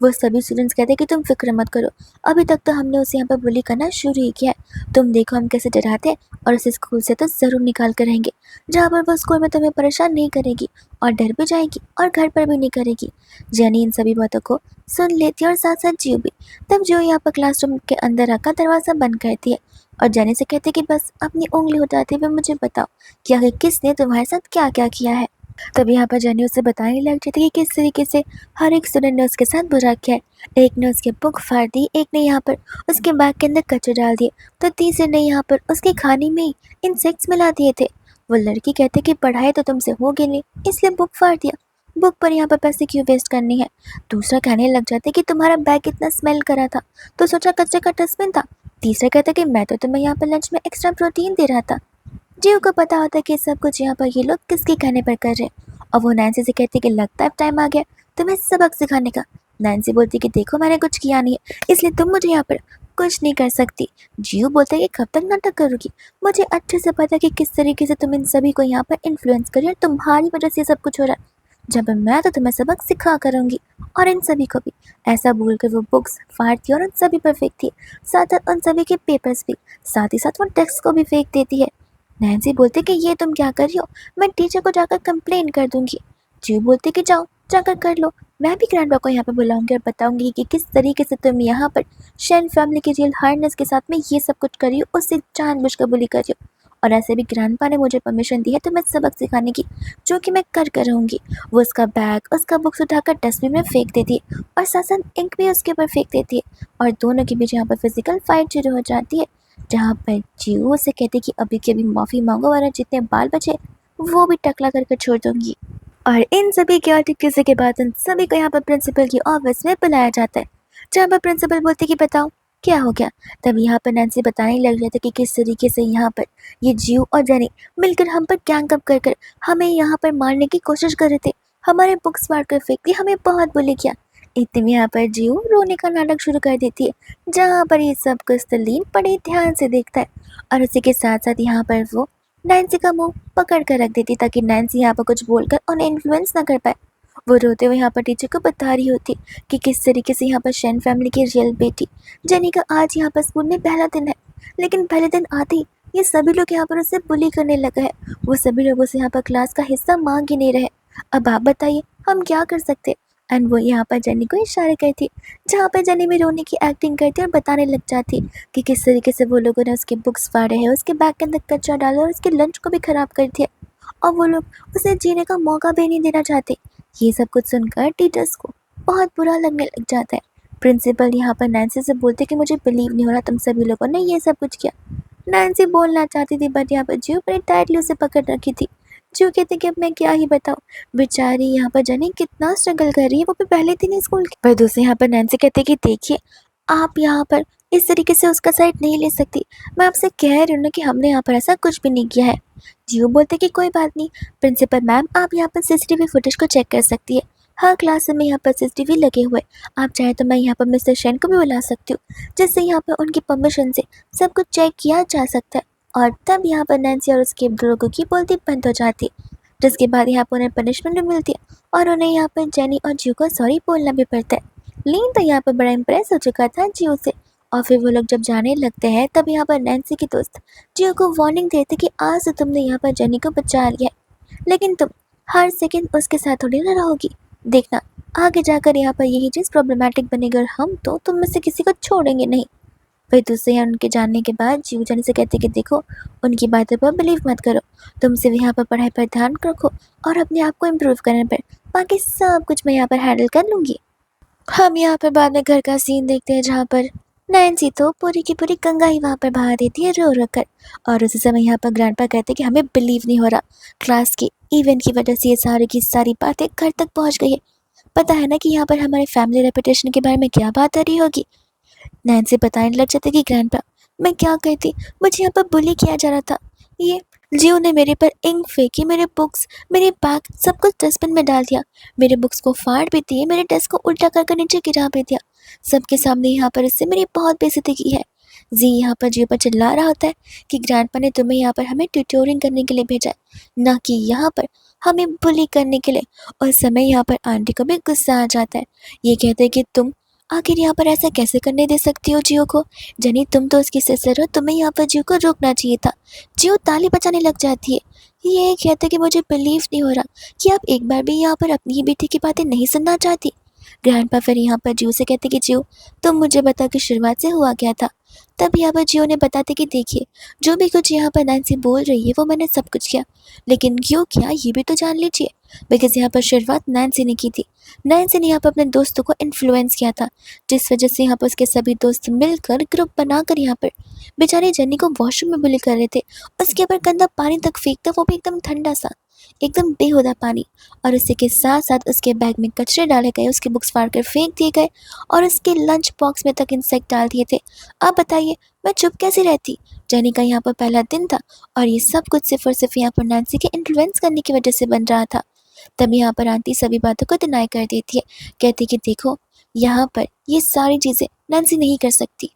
A: वो सभी स्टूडेंट्स कहते हैं कि तुम फिक्र मत करो, अभी तक तो हमने उसे यहाँ पर बुली करना शुरू ही किया है। तुम देखो हम कैसे डराते हैं, और उसे स्कूल से तो ज़रूर निकाल कर रहेंगे, जहाँ पर वो स्कूल में तुम्हें परेशान नहीं करेगी और डर भी जाएगी और घर पर भी नहीं करेगी। जेनी इन सभी बातों को सुन लेती है और साथ साथ जियो भी। तब जियो यहाँ पर क्लासरूम के अंदर आकर दरवाज़ा बंद करती है और जेनी से कहती है कि बस अपनी उंगली उठाते हुए मुझे बताओ कि आखिर किसने तुम्हारे साथ क्या क्या किया है। तब यहाँ पर जेनी उसे बताने लग जाती है कि किस तरीके से हर एक स्टूडेंट ने उसके साथ बुरा किया है। एक ने उसकी बुक फाड़ दी, एक ने यहाँ पर उसके बैग के अंदर कचरे डाल दिए, तो तीसरे ने यहाँ पर उसके खाने में ही इंसेक्ट्स मिला दिए थे। वो लड़की कहते कि पढ़ाई तो तुमसे होगी नहीं, इसलिए बुक फाड़ दिया, बुक पर यहाँ पर पैसे क्यों वेस्ट करनी है। दूसरा कहने लग जाते कि तुम्हारा बैग इतना स्मेल करा था तो सोचा कचरे का डस्टबिन था। तीसरा कहता कि मैं तो तुम्हें यहाँ पर लंच में एक्स्ट्रा प्रोटीन दे रहा था। जियो को पता होता है कि सब कुछ यहाँ पर ये लोग किसके कहने पर कर रहे हैं, और वो नैन्सी से कहती कि लगता है अब टाइम आ गया तुम्हें सबक सिखाने का। नैन्सी बोलती कि देखो मैंने कुछ किया नहीं है, इसलिए तुम मुझे यहाँ पर कुछ नहीं कर सकती। जियो बोलता है कि कब तक नाटक करोगी, मुझे अच्छे से पता है कि किस तरीके से तुम इन सभी को यहाँ पर इन्फ्लुएंस करी और तुम्हारी वजह से ये सब कुछ हो रहा है। जब मैं तो तुम्हें सबक सिखा करूँगी और इन सभी को भी। ऐसा बोलकर वो बुक्स फाड़ती और उन सभी पर फेंकती है, साथ साथ उन सभी के पेपर्स भी, साथ ही साथ वो डेस्क को भी फेंक देती है। नैन्सी बोलती कि ये तुम क्या कर रही हो, मैं टीचर को जाकर कंप्लेन कर दूंगी। जियो बोलती कि जाओ जाकर कर लो, मैं भी ग्रैंडपा को यहाँ पर बुलाऊंगी और बताऊंगी कि किस तरीके से तुम यहाँ पर शेन फैमिली की रियल हार्नेस के साथ में ये सब कुछ करी हो, उससे जानबूझकर बुली कर रही हो। और ऐसे भी ग्रैंडपा ने मुझे परमिशन दी है तुम्हें सबक सिखाने की, जो कि मैं कर रहूँगी। वो उसका बैग उसका बुक्स उठाकर डस्टबिन में फेंक देती है और साथ साथ इंक भी उसके ऊपर फेंक देती है, और दोनों के बीच यहाँ पर फिजिकल फाइट शुरू हो जाती है, जहाँ पर जियो से कहती कि अभी के अभी माफ़ी मांगो वरना जितने बाल बचे वो भी टकला करके छोड़ दूंगी। और इन सभी chaotic किस्से के बाद उन सभी को यहाँ पर प्रिंसिपल की ऑफिस में बुलाया जाता है, जहाँ पर प्रिंसिपल बोलते कि बताओ क्या हो गया। तब यहाँ पर नैन्सी बताने लग जाता कि किस तरीके से यहाँ पर ये जियो और जेनी मिलकर हम पर गैंग अप कर हमें यहाँ पर मारने की कोशिश कर रहे थे, हमारे बुक्स मार कर फेंक दी, हमें बहुत बुली किया। इतने में यहाँ पर जियो रोने का नाटक शुरू कर देती है, जहाँ पर ये सब कुछ तल्लीन बड़े ध्यान से देखता है, और उसी के साथ साथ यहाँ पर वो नैन्सी का मुंह पकड़ कर रख देती ताकि नैन्सी यहाँ पर कुछ बोलकर उन्हें इन्फ्लुएंस ना कर पाए। वो रोते हुए यहाँ पर टीचर को बता रही होती कि किस तरीके से यहाँ पर शेन फैमिली की रियल बेटी जेनी का आज यहाँ पर स्कूल में पहला दिन है, लेकिन पहले दिन आते ही ये सभी लोग यहाँ पर उसे बुली करने लगे हैं। वो सभी लोगों से यहाँ पर क्लास का हिस्सा मांग ही नहीं रहे। अब आप बताइए हम क्या कर सकते। एंड वो यहाँ पर जेनी को इशारे करती, जहाँ पर जेनी भी रोने की एक्टिंग करती और बताने लग जाती कि किस तरीके से वो लोगों ने उसके बुक्स फाड़े हैं, उसके बैग के अंदर कचरा डाला और उसके लंच को भी ख़राब कर दिया, और वो लोग उसे जीने का मौका भी नहीं देना चाहते। ये सब कुछ सुनकर टीचर्स को बहुत बुरा लगने लग जाता है। प्रिंसिपल यहाँ पर नैन्सी से बोलते कि मुझे बिलीव नहीं हो रहा तुम सभी लोगों ने ये सब कुछ किया। नैन्सी बोलना चाहती थी बट यहाँ पर जियो बड़ी टाइटली उसे पकड़ रखी थी। जियो कहती कि अब मैं क्या ही बताऊँ, बेचारी यहाँ पर जेनी कितना स्ट्रगल कर रही है, वो भी पहले दिन ही स्कूल की। पर दूसरे यहाँ पर नैन्सी कहती कि देखिए आप यहाँ पर इस तरीके से उसका साइड नहीं ले सकती, मैं आपसे कह रही हूँ ना कि हमने यहाँ पर ऐसा कुछ भी नहीं किया है। जियो बोलते कि कोई बात नहीं प्रिंसिपल मैम, आप यहाँ पर सीसीटीवी फुटेज को चेक कर सकती है, हर क्लास में यहाँ पर सीसीटीवी लगे हुए, आप चाहे तो मैं यहाँ पर मिस्टर शेन को भी बुला सकती हूँ, जिससे यहाँ पर उनकी परमिशन से सब कुछ चेक किया जा सकता है। और तब यहाँ पर नैन्सी और उसके लोगों की बोलती बंद हो जाती, जिसके बाद यहाँ पर उन्हें पनिशमेंट भी मिलती है और उन्हें यहाँ पर जेनी और जियो को सॉरी बोलना भी पड़ता है। लीन तो यहाँ पर बड़ा इम्प्रेस हो चुका था जियो से, और फिर वो लोग जब जाने लगते हैं तब यहाँ पर नैन्सी की दोस्त जियो को वार्निंग देती कि आज तो तुमने यहाँ पर जेनी को बचा लिया, लेकिन तुम हर सेकंड उसके साथ थोड़ी ना रहोगी, देखना आगे जाकर यहाँ पर यही चीज़ प्रॉब्लमेटिक बनेगी और हम तो तुम में से किसी को छोड़ेंगे नहीं। फिर दूसरे यहाँ उनके जानने के बाद जियो जेनी से कहते कि देखो उनकी बातों पर बिलीव मत करो, तुम सिर्फ यहाँ पर पढ़ाई पर ध्यान रखो और अपने आप को इम्प्रूव करने पर, बाकी सब कुछ मैं यहाँ पर हैंडल कर लूँगी। हम यहाँ पर बाद में घर का सीन देखते हैं, जहाँ पर नैन्सी तो पूरी की पूरी कंगाई वहाँ पर बहा देती है रो रो कर, और उसी समय यहाँ पर ग्रैंडपा कहते हैं कि हमें बिलीव नहीं हो रहा क्लास के इवेंट की वजह से ये सारी की सारी बातें घर तक पहुँच गई है, पता है ना कि यहाँ पर हमारे फैमिली रेपुटेशन के बारे में क्या बात आ रही होगी। नैन्सी बताने लग जाती कि ग्रैंडपा, मैं क्या कहती, मुझे यहाँ पर बुली किया जा रहा था। ये जियो ने मेरे पर इंक फेंकी, मेरे बुक्स, मेरे बैग सब कुछ डस्टबिन में डाल दिया, मेरे बुक्स को फाड़ भी दिए, मेरे डेस्क को उल्टा कर नीचे गिरा भी दिया। सबके सामने यहाँ पर इससे मेरी बहुत बेइज्जती की है। जी यहाँ पर जियो पर चिल्ला रहा होता है कि ग्रैंडपा ने तुम्हें यहाँ पर हमें ट्यूटोरिंग करने के लिए भेजा है, ना कि यहाँ पर हमें बुली करने के लिए। और समय यहाँ पर आंटी को भी गुस्सा आ जाता है। ये कहते हैं कि तुम आखिर यहाँ पर ऐसा कैसे करने दे सकती हो जियो को। जनी तुम तो उसकी सिस्टर हो, तुम्हें यहाँ पर जियो को रोकना चाहिए था। जियो ताली बजाने लग जाती है। ये कहते कि मुझे बिलीव नहीं हो रहा कि आप एक बार भी यहाँ पर अपनी ही बेटी की बातें नहीं सुनना चाहती। ग्रैंडपा फिर यहाँ पर जियो से कहते कि जियो तुम मुझे बता कि शुरुआत से हुआ क्या था। तब यहाँ पर जियो ने बताते कि देखिए जो भी कुछ यहाँ पर नैन्सी बोल रही है वो मैंने सब कुछ किया, लेकिन क्यों किया ये भी तो जान लीजिए। बिकॉज यहाँ पर शुरुआत नैन्सी ने की थी। नैन्सी ने यहाँ पर अपने दोस्तों को इन्फ्लुएंस किया था, जिस वजह से यहाँ पर उसके सभी दोस्त मिलकर ग्रुप बनाकर यहाँ पर बेचारे जेनी को वॉशरूम में बुली कर रहे थे। उसके ऊपर गंदा पानी तक फेंकता, वो भी एकदम ठंडा सा, एकदम बेहुदा पानी। और उसी के साथ साथ उसके बैग में कचरे डाले गए, उसके बुक्स फाड़ कर फेंक दिए गए और उसके लंच बॉक्स में तक इंसेक्ट डाल दिए थे। अब बताइए मैं चुप कैसे रहती। जेनी का यहाँ पर पहला दिन था और ये सब कुछ सिर्फ और सिर्फ यहाँ पर नैन्सी के इन्फ्लुएंस करने की वजह से बन रहा था। तब यहाँ पर आंटी सभी बातों को डिनाई कर देती है, कहती कि देखो यहाँ पर ये सारी चीज़ें नैन्सी नहीं कर सकती,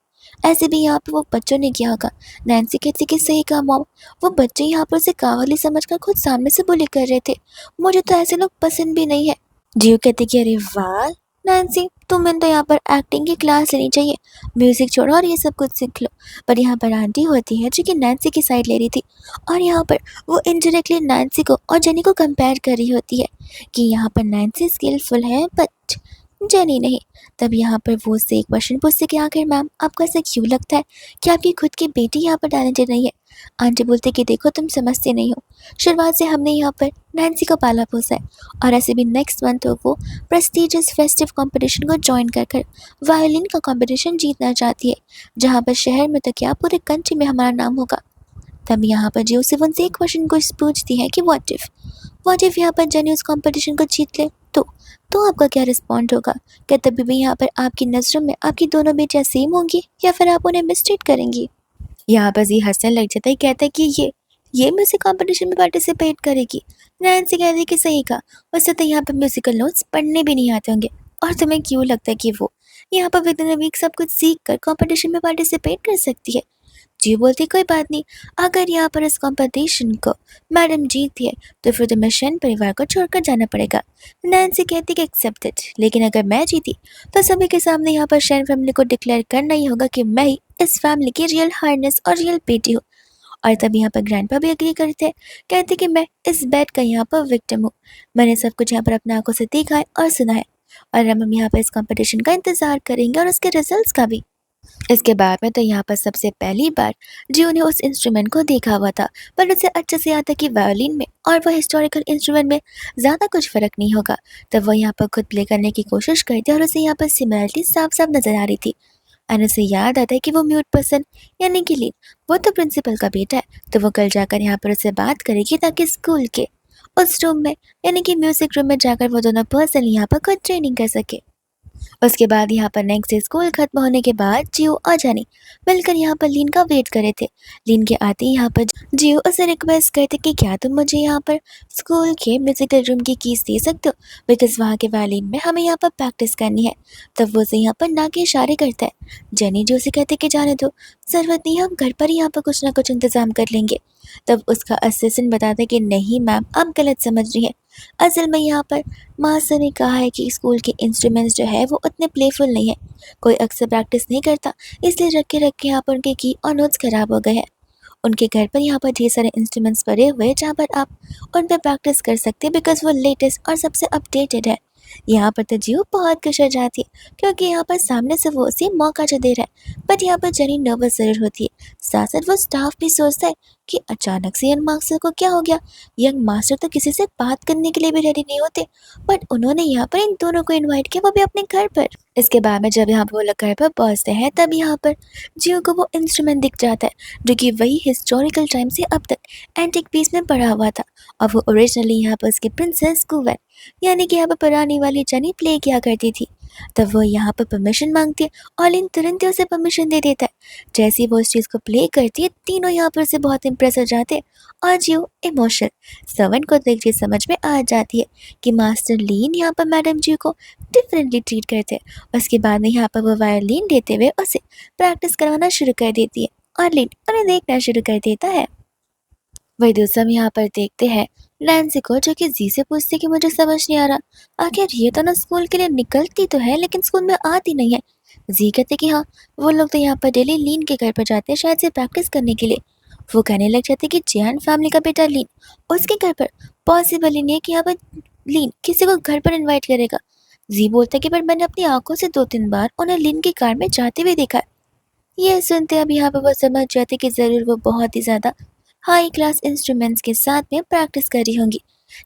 A: ऐसे भी यहाँ पर वो बच्चों ने किया होगा। नैन्सी कहती कि सही कहा मॉम, वो बच्चे यहाँ पर उसे कावली समझकर खुद सामने से बुली कर रहे थे, मुझे तो ऐसे लोग पसंद भी नहीं है। जियो कहती कि अरे वाह नैन्सी, तुम्हें तो यहाँ पर एक्टिंग की क्लास लेनी चाहिए, म्यूजिक छोड़ो और ये सब कुछ सीख लो। पर यहाँ पर आंटी होती है जो कि नैन्सी की साइड ले रही थी और यहाँ पर वो इनडायरेक्टली नैन्सी को और जेनी को कंपेयर कर रही होती है कि यहाँ पर नैन्सी स्किलफुल है बट जेनी नहीं। तब यहाँ पर वो उससे एक क्वेश्चन पूछते कि आखिर मैम आपको ऐसा क्यों लगता है कि आपकी खुद की बेटी यहाँ पर टैलेंटेड नहीं है। आंटी बोलते कि देखो तुम समझते नहीं हो, शुरुआत से हमने यहाँ पर नैन्सी को पाला पोसा है और ऐसे भी नेक्स्ट मंथ वो प्रेस्टिजियस फेस्टिव कंपटीशन को ज्वाइन कर कर वायलिन का कंपटीशन जीतना चाहती है, जहाँ पर शहर में तो क्या पूरे कंट्री में हमारा नाम होगा। तब यहाँ पर जोसेफ उनसे एक क्वेश्चन को पूछती है कि व्हाट इफ यहाँ पर जेनी उस कंपटीशन को जीत ले तो आपका क्या रिस्पॉन्ड होगा। क्या तभी भी यहाँ पर आपकी नज़रों में आपकी दोनों बेटियाँ सेम होंगी या फिर आप उन्हें मिसट्रीट करेंगी। यहाँ पर जी हंसने लग जाता है, कहता है कि ये म्यूजिक कंपटीशन में पार्टिसिपेट करेगी। नैन्सी कहती है कि सही कहा, उससे तो यहाँ पर म्यूजिकल नोट्स पढ़ने भी नहीं आते होंगे, और तुम्हें क्यों लगता है कि वो यहाँ पर विद इन अ वीक सब कुछ सीख कर कॉम्पिटिशन में पार्टिसिपेट कर सकती है। जी बोलती कोई बात नहीं, अगर यहाँ पर इस कंपटीशन को मैडम जीती है तो फिर तुम्हें शेन परिवार को छोड़कर जाना पड़ेगा। नैन्सी कहती कि एक्सेप्टेड, लेकिन अगर मैं जीती तो सभी के सामने यहाँ पर शेन फैमिली को डिक्लेयर करना ही होगा कि मैं ही इस फैमिली की रियल हार्नेस और रियल बेटी हूँ। और तब यहाँ पर ग्रैंडपा भी एग्री करते हैं, कहते कि मैं इस बैट का यहाँ पर विक्टिम हूँ, मैंने सब कुछ यहाँ पर अपने आंखों से देखा है और सुना है, और हम यहाँ पर इस कंपटीशन का इंतजार करेंगे और उसके रिजल्ट्स का भी। इसके बाद में तो यहाँ पर सबसे पहली बार जियो ने उस इंस्ट्रूमेंट को देखा हुआ था, पर उसे अच्छे से याद था कि वायोलिन में और वह हिस्टोरिकल इंस्ट्रूमेंट में ज़्यादा कुछ फ़र्क नहीं होगा। तब वह यहाँ पर खुद प्ले करने की कोशिश करती और उसे यहाँ पर सिमिलरिटी साफ साफ नज़र आ रही थी। एंड उसे याद आता है कि वो म्यूट पर्सन यानी कि लीन, वो तो प्रिंसिपल का बेटा है, तो वो कल जाकर यहाँ पर उससे बात करेगी ताकि स्कूल के उस रूम में यानी कि म्यूजिक रूम में जाकर वो दोनों पर्सन यहाँ पर खुद ट्रेनिंग कर सके। उसके बाद यहाँ पर नेक्स्ट डे स्कूल खत्म होने के बाद जियो और जानी मिलकर यहाँ पर लीन का वेट कर रहे थे। लीन के आते ही यहाँ पर जियो उसे रिक्वेस्ट करते कि क्या तुम मुझे यहाँ पर स्कूल के म्यूजिकल रूम की कीज दे सकते हो, बिकॉज वहाँ के वायलिन में हमें यहाँ पर प्रैक्टिस करनी है। तब वो उसे यहाँ पर ना के इशारे करता है। जेनी जो उसे कहते कि जाने दो, ज़रूरत नहीं, हम घर पर ही यहाँ पर कुछ ना कुछ इंतज़ाम कर लेंगे। तब उसका असिस्टेंट बताता है कि नहीं मैम आप गलत समझ रही हैं, असल में यहाँ पर मास्टर ने कहा है कि स्कूल के इंस्ट्रूमेंट्स जो है वो उतने प्लेफुल नहीं है, कोई अक्सर प्रैक्टिस नहीं करता, इसलिए रख के यहाँ पर उनके की और नोट्स खराब हो गए हैं। उनके घर पर यहाँ पर ढेर सारे इंस्ट्रूमेंट्स पड़े हुए हैं जहाँ पर आप उन पर प्रैक्टिस कर सकते हैं, बिकॉज वो लेटेस्ट और सबसे अपडेटेड है। यहाँ पर तो जियो बहुत खुश हो जाती है क्योंकि यहाँ पर सामने से वो उसे मौका जो दे रहा है, बट यहाँ पर जेनी नर्वस ज़रूर होती है। साथ साथ वो स्टाफ भी सोचता है कि अचानक से यंग मास्टर को क्या हो गया। यंग मास्टर तो किसी से बात करने के लिए भी रेडी नहीं होते, बट उन्होंने यहाँ पर इन दोनों को इनवाइट किया, वो भी अपने घर पर। इसके बाद में जब यहाँ पर वो लोग घर पर पहुँचते हैं तब यहाँ पर जियो को वो इंस्ट्रूमेंट दिख जाता है जो कि वही हिस्टोरिकल टाइम से अब तक एंटिक पीस में पड़ा हुआ था, और वो ओरिजिनली यहाँ पर उसकी प्रिंसेस कुवन यानी कि यहाँ पर पुरानी वाली जनी प्ले किया करती थी। तब वो यहाँ पर परमिशन मांगती है और लिन तुरंत ही उसे परमिशन दे देता है। जैसे ही वो उस चीज़ को प्ले करती है तीनों यहाँ पर से बहुत इम्प्रेस हो जाते हैं और जियो इमोशनल। सर्वेंट को देख चीज समझ में आ जाती है कि मास्टर लीन यहाँ पर मैडम जी को डिफरेंटली ट्रीट करते हैं। उसके बाद में यहाँ पर वो वायलिन देते हुए उसे प्रैक्टिस करवाना शुरू कर देती है और लीन उन्हें देखना शुरू कर देता है। वही दूसरा हम यहाँ पर देखते हैं नैन्सी को, जो कि जी से पूछती कि मुझे समझ नहीं आ रहा, आखिर ये तो ना स्कूल के लिए निकलती तो है लेकिन स्कूल में आती नहीं है। जी कहते कि हाँ, वो लोग तो यहाँ पर डेली लीन के घर पर जाते हैं शायद से प्रैक्टिस करने के लिए। वो कहने लग जाते कि जैन फैमिली का बेटा लीन उसके घर पर पॉसिबल ही नहीं है कि यहाँ पर लीन किसी को घर पर इन्वाइट करेगा। जी बोलता कि पर मैंने अपनी आंखों से 2-3 बार उन्हें लीन की कार में जाते हुए देखा है। ये सुनते अब यहाँ पर वो समझ जाते कि जरूर वो बहुत ही ज्यादा हाई क्लास इंस्ट्रूमेंट्स के साथ में प्रैक्टिस कर रही होंगी,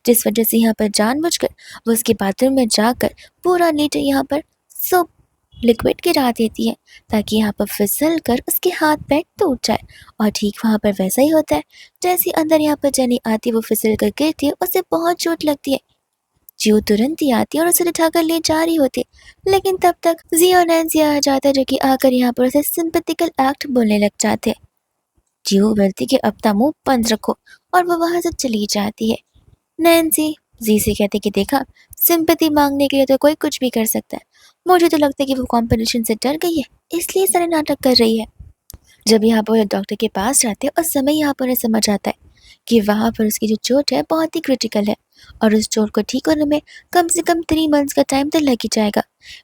A: जिस वजह से यहाँ पर जानबूझकर वो उसके बाथरूम में जाकर पूरा नीचे यहाँ पर सोप लिक्विड गिरा देती है ताकि यहाँ पर फिसल कर उसके हाथ पैर टूट जाए। और ठीक वहाँ पर वैसा ही होता है। जैसे अंदर यहाँ पर जेनी आती है वो फिसल कर गिरती है, उसे बहुत चोट लगती है। जियो तुरंत ही आती है और उसे उठाकर ले जा रही होती है, लेकिन तब तक जी और नैन्सी आ जाता है, जो कि आकर यहाँ पर उसे सिंपैथिकल एक्ट बोलने लग जाते हैं। जियो बोलती कि अपना मुंह बंद रखो और वो वहां से चली जाती है। नैन्सी जी से कहते कि देखा, सिंपैथी मांगने के लिए तो कोई कुछ भी कर सकता है। मुझे तो लगता है कि वो कंपटीशन से डर गई है, इसलिए सारे नाटक कर रही है। जब यहाँ पर डॉक्टर के पास जाते हैं उस समय यहाँ पर उन्हें समझ आता है कि वहाँ पर उसकी जो चोट है बहुत ही क्रिटिकल है और उस चोट को ठीक होने में कम से कम 3 मंथ्स का टाइम तो लग ही जाएगा।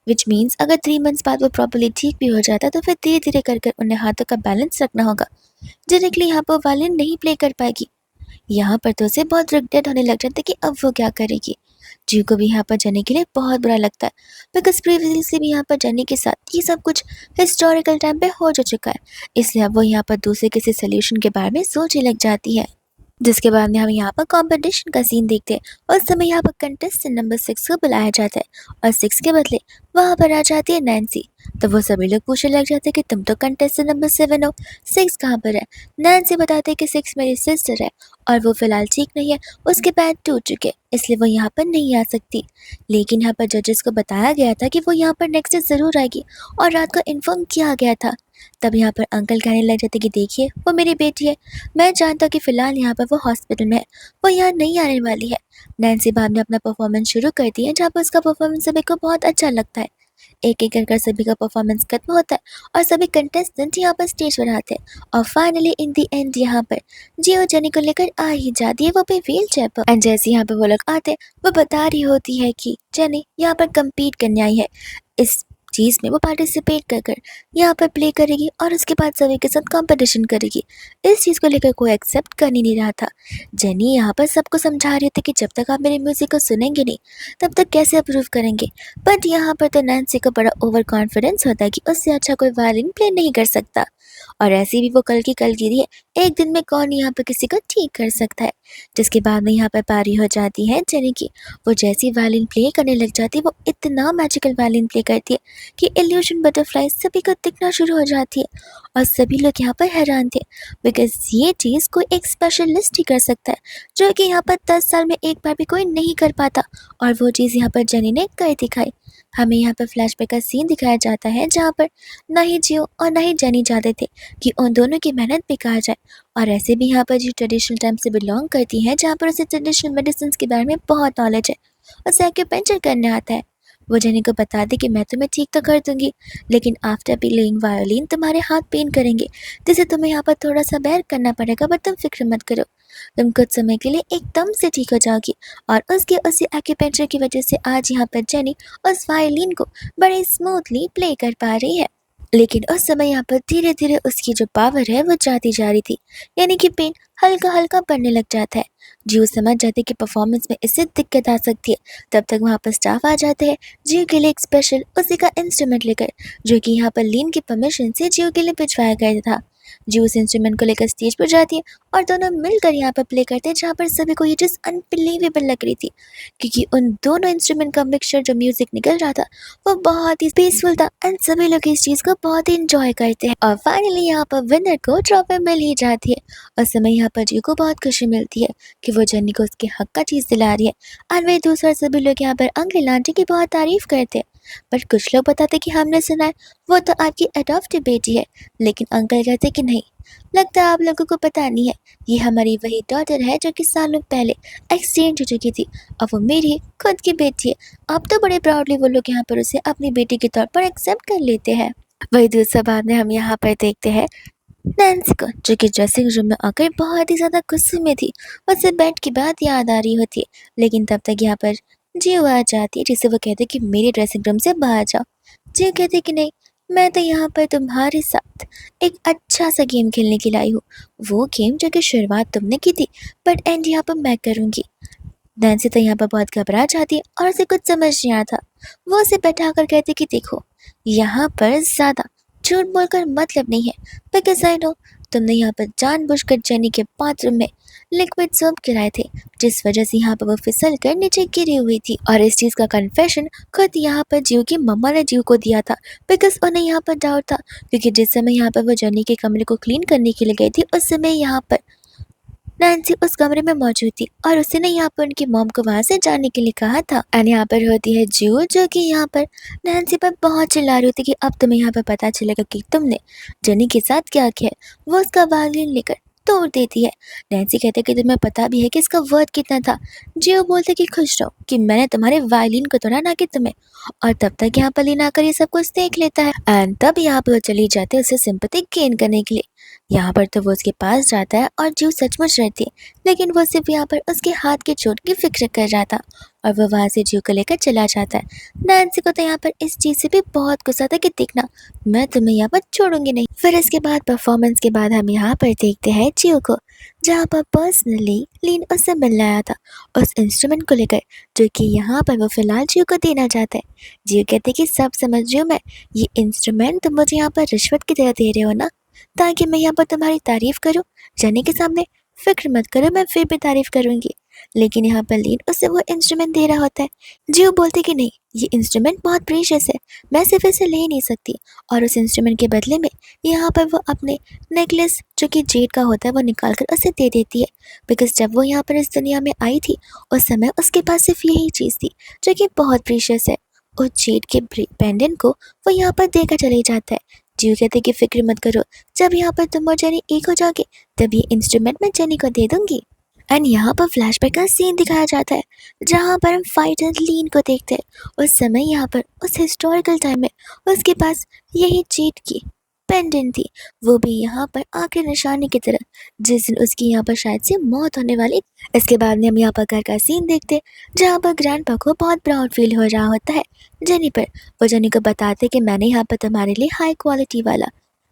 A: विच मीन्स अगर 3 मंथ्स बाद वो प्रॉपर्ली ठीक भी हो जाता तो फिर धीरे धीरे कर कर उन्हें हाथों का बैलेंस रखना होगा। डायरेक्टली यहाँ पर वायलिन नहीं प्ले कर पाएगी। यहाँ पर तो उसे बहुत रिग्रेट होने लग जाता है कि अब वो क्या करेगी। जीव को भी यहाँ पर जाने के लिए बहुत बुरा लगता है, बिकॉज प्रीवियसली भी यहाँ पर जाने के साथ ये सब कुछ हिस्टोरिकल टाइम पे हो जो चुका है, इसलिए अब वो यहाँ पर दूसरे किसी सोल्यूशन के बारे में सोचने लग जाती है। जिसके बाद में हम यहाँ पर कंपटीशन का सीन देखते हैं। उस समय यहाँ पर कंटेस्टेंट नंबर 6 को बुलाया जाता है और 6 के बदले वहाँ पर आ जाती है नैन्सी। तो वो सभी लोग पूछने लग जाते हैं कि तुम तो कंटेस्टेंट नंबर 7 हो, 6 कहाँ पर है। नैन्सी बताते हैं कि 6 मेरी सिस्टर है और वो फिलहाल ठीक नहीं है, उसके पैर टूट चुके इसलिए वो यहाँ पर नहीं आ सकती। लेकिन यहाँ पर जजेस को बताया गया था कि वो यहाँ पर नेक्स्ट डे ज़रूर आएगी और रात को इन्फॉर्म किया गया था। तब यहाँ पर अंकल कहने लग जाते कि देखिए, वो मेरी बेटी है, मैं जानता हूँ कि फ़िलहाल यहाँ पर वो हॉस्पिटल में है, वो यहाँ नहीं आने वाली है। नैन्सी बाद में अपना परफॉर्मेंस शुरू करती है, जहाँ पर उसका परफॉर्मेंस सभी को बहुत अच्छा लगता है। एक एक कर सभी का परफॉर्मेंस खत्म होता है और सभी कंटेस्टेंट यहाँ पर स्टेज पर आते हैं और फाइनली इन दी एंड यहाँ पर जियो जेनी को लेकर आ ही जाती है, वो भी व्हील चेयर पर। एंड जैसे यहाँ पर वो लोग आते हैं वो बता रही होती है कि जेनी यहाँ पर कम्पीट करने आई है, इस चीज़ में वो पार्टिसिपेट कर कर यहाँ पर प्ले करेगी और उसके बाद सभी के साथ कंपटीशन करेगी। इस चीज़ को लेकर कोई एक्सेप्ट कर ही नहीं रहा था। जेनी यहाँ पर सबको समझा रही थी कि जब तक आप मेरे म्यूज़िक को सुनेंगे नहीं तब तक कैसे अप्रूव करेंगे। बट यहाँ पर तो नैन्सी को बड़ा ओवर कॉन्फिडेंस होता है कि उससे अच्छा कोई वायलिन प्ले नहीं कर सकता और ऐसी भी वो कल की रही है, एक दिन में कौन यहाँ पर किसी को ठीक कर सकता है। जिसके बाद में यहाँ पर पारी हो जाती है जेनी की। वो जैसी वायलिन प्ले करने लग जाती है वो इतना मैजिकल वायलिन प्ले करती है कि इल्यूजन बटरफ्लाई सभी को दिखना शुरू हो जाती है और सभी लोग यहाँ पर हैरान थे, बिकॉज ये चीज़ कोई एक स्पेशलिस्ट ही कर सकता है, जो कि यहाँ पर 10 साल में एक बार भी कोई नहीं कर पाता। और वो चीज़ यहाँ पर जेनी ने कर दिखाई। हमें यहाँ पर फ्लैशबैक का सीन दिखाया जाता है जहाँ पर ना ही जियो और ना ही जेनी चाहते थे कि उन दोनों की मेहनत बेकार जाए। और ऐसे भी यहाँ पर जो ट्रेडिशनल टाइम से बिलोंग करती हैं, जहाँ पर उसे ट्रेडिशनल मेडिसिन के बारे में बहुत नॉलेज है, उसे एक्यूपेंचर करने आता है। वो जेनी को बता दे कि मैं तुम्हें ठीक तो कर दूंगी, लेकिन आफ्टर प्लेइंग वायोलिन तुम्हारे हाथ पेन करेंगे, जिसे तुम्हें यहाँ पर थोड़ा सा बेयर करना पड़ेगा, बट तुम फिक्र मत करो, तुम कुछ समय के लिए एकदम से ठीक हो जाओगी। और उसके उसी एक्यूपेंचर की वजह से आज यहाँ पर जेनी उस वायोलिन को बड़े स्मूथली प्ले कर पा रही है। लेकिन उस समय यहाँ पर धीरे धीरे उसकी जो पावर है वो जाती जा रही थी, यानी कि पेन हल्का हल्का बढ़ने लग जाता है। जियो समझ जाते कि परफॉर्मेंस में इससे दिक्कत आ सकती है। तब तक वहाँ पर स्टाफ आ जाते हैं जियो के लिए एक स्पेशल उसी का इंस्ट्रूमेंट लेकर, जो कि यहाँ पर लीन की परमिशन से जियो के लिए भिजवाया गया था। जी उस इंस्ट्रूमेंट को लेकर स्टेज पर जाती है और दोनों मिलकर यहाँ पर प्ले करते हैं, जहाँ पर सभी को ये चीज़ अनबिलीवेबल लग रही थी, क्योंकि उन दोनों इंस्ट्रूमेंट का मिक्सचर जो म्यूजिक निकल रहा था वो बहुत ही पीसफुल था एंड सभी लोग इस चीज़ को बहुत ही इंजॉय करते हैं। और फाइनली यहाँ पर विनर को ट्रॉफी मिल ही जाती है। उस समय यहाँ पर जी को बहुत खुशी मिलती है कि वो जेनी को उसके हक का चीज़ दिला रही है। और वही दूसरा सभी लोग यहाँ पर अंकल आंटी की बहुत तारीफ करते हैं, पर कुछ लोग बताते कि हमने सुना है वो तो आपकी अडॉप्टेड बेटी है, लेकिन अंकल कहते कि नहीं, लगता है आप लोगों को पता नहीं है, ये हमारी वही डॉटर है जो कि सालों पहले एक्सचेंज हो चुकी थी, अब वो मेरी खुद की बेटी है। अब तो बड़े प्राउडली वो लोग यहाँ पर उसे अपनी बेटी के तौर पर एक्सेप्ट कर लेते हैं। वही दूसरा बाद में हम यहाँ पर देखते हैं नैन्सी को, जो कि ड्रेसिंग रूम में आकर बहुत ही ज़्यादा गुस्से में थी। उसे बेड की बात याद आ रही होती है, लेकिन तब तक यहाँ पर जियो आ जाती है, जिसे वो कहते कि मेरे ड्रेसिंग रूम से बाहर जाओ। जियो कहती कि नहीं, मैं तो यहाँ पर तुम्हारे साथ एक अच्छा सा गेम खेलने के लिए आई हूँ, वो गेम जो कि शुरुआत तुमने की थी बट एंड यहाँ पर मैं करूँगी। नैन्सी तो यहाँ पर बहुत घबरा जाती है और उसे कुछ समझ नहीं आता। वो उसे बैठाकर कहती कि देखो, यहाँ पर ज़्यादा झूठ बोलकर मतलब नहीं है, बिकॉज आई नो तुमने यहाँ पर जानबूझकर जेनी के बाथरूम में लिक्विड सोप गिराए थे, जिस वजह से यहाँ पर वो फिसल कर नीचे गिरी हुई थी। और इस चीज़ का कन्फेशन खुद यहाँ पर जीव की मम्मा ने जीव को दिया था, बिकॉज उन्हें यहाँ पर डाउट था, क्योंकि जिस समय यहाँ पर वो जेनी के कमरे को क्लीन करने के लिए गई थी उस समय यहाँ पर नैन्सी उस कमरे में मौजूद थी और उसने ना यहाँ पर उनकी मॉम को वहाँ से जाने के लिए कहा था। एंड यहाँ पर होती है जू, जो कि यहाँ पर नैन्सी पर बहुत चिल्ला रही होती कि अब तुम्हें यहाँ पर पता चलेगा कि तुमने जेनी के साथ क्या किया है। वो उसका वायलिन लेकर तोड़ देती है। नैन्सी कहते कि तुम्हें पता भी है कि इसका वर्थ कितना था। जियो बोलते कि खुश रहो कि मैंने तुम्हारे वायलिन को तोड़ा, ना कि तुम्हें। और तब तक यहाँ पर लीना आकर ये सब कुछ देख लेता है एंड तब यहाँ पर वो चली जाती है उसे सिंपैथी गेन करने के लिए। यहाँ पर तो वो उसके पास जाता है और जीव सचमुच रहती है, लेकिन वो सिर्फ यहाँ पर उसके हाथ के चोट की फिक्र कर रहा था और वो वहाँ से जीव को लेकर चला जाता है। नैन्सी को तो यहाँ पर इस चीज़ से भी बहुत गुस्सा था कि देखना, मैं तुम्हें यहाँ पर छोड़ूंगी नहीं। फिर इसके बाद परफॉर्मेंस के बाद हम यहाँ पर देखते हैं जीव को, जहाँ पर पर्सनली लीन उससे मिलने आया था उस इंस्ट्रूमेंट को लेकर, जो कि यहाँ पर वो फिलहाल जीव को देना चाहते हैं। जीव कहते कि सब समझ रही हूँ मैं, ये इंस्ट्रूमेंट तुम मुझे यहाँ पर रिश्वत की तरह दे रहे हो ना, ताकि मैं यहाँ पर तुम्हारी तारीफ करूँ जेनी के सामने। फिक्र मत करो, मैं फिर भी तारीफ करूँगी। लेकिन यहाँ पर लीन उससे वो इंस्ट्रूमेंट दे रहा होता है। जियो बोलते कि नहीं, ये इंस्ट्रूमेंट बहुत प्रीशियस है, मैं सिर्फ इसे ले नहीं सकती। और उस इंस्ट्रूमेंट के बदले में यहाँ पर वो अपने नेकलेस जो कि जेड का होता है वो निकाल कर उसे दे देती है, बिकॉज जब वो यहाँ पर इस दुनिया में आई थी उस समय उसके पास सिर्फ यही चीज़ थी जो कि बहुत प्रीशियस है। उस जेड के पेंडेंट को वो यहाँ पर देकर चले जाता है। जियो कहते कि फिक्र मत करो, जब यहाँ पर तुम और जेनी एक हो जाओगे तब ये इंस्ट्रूमेंट मैं जेनी को दे दूंगी। एंड यहाँ पर फ्लैशबैक का सीन दिखाया जाता है, जहाँ पर हम फाइटर लीन को देखते हैं। उस समय यहाँ पर उस हिस्टोरिकल टाइम में उसके पास यही चीट की पेंडेंट थी, वो भी यहाँ पर आखिरी निशानी की तरह, जिस दिन उसकी यहाँ पर शायद से मौत होने वाली। इसके बाद में हम यहाँ पर घर का सीन देखते हैं, जहाँ पर ग्रैंडपा को बहुत प्राउड फील हो रहा होता है जेनी पर। वो जेनी को बताते कि मैंने यहाँ पर तुम्हारे लिए हाई क्वालिटी वाला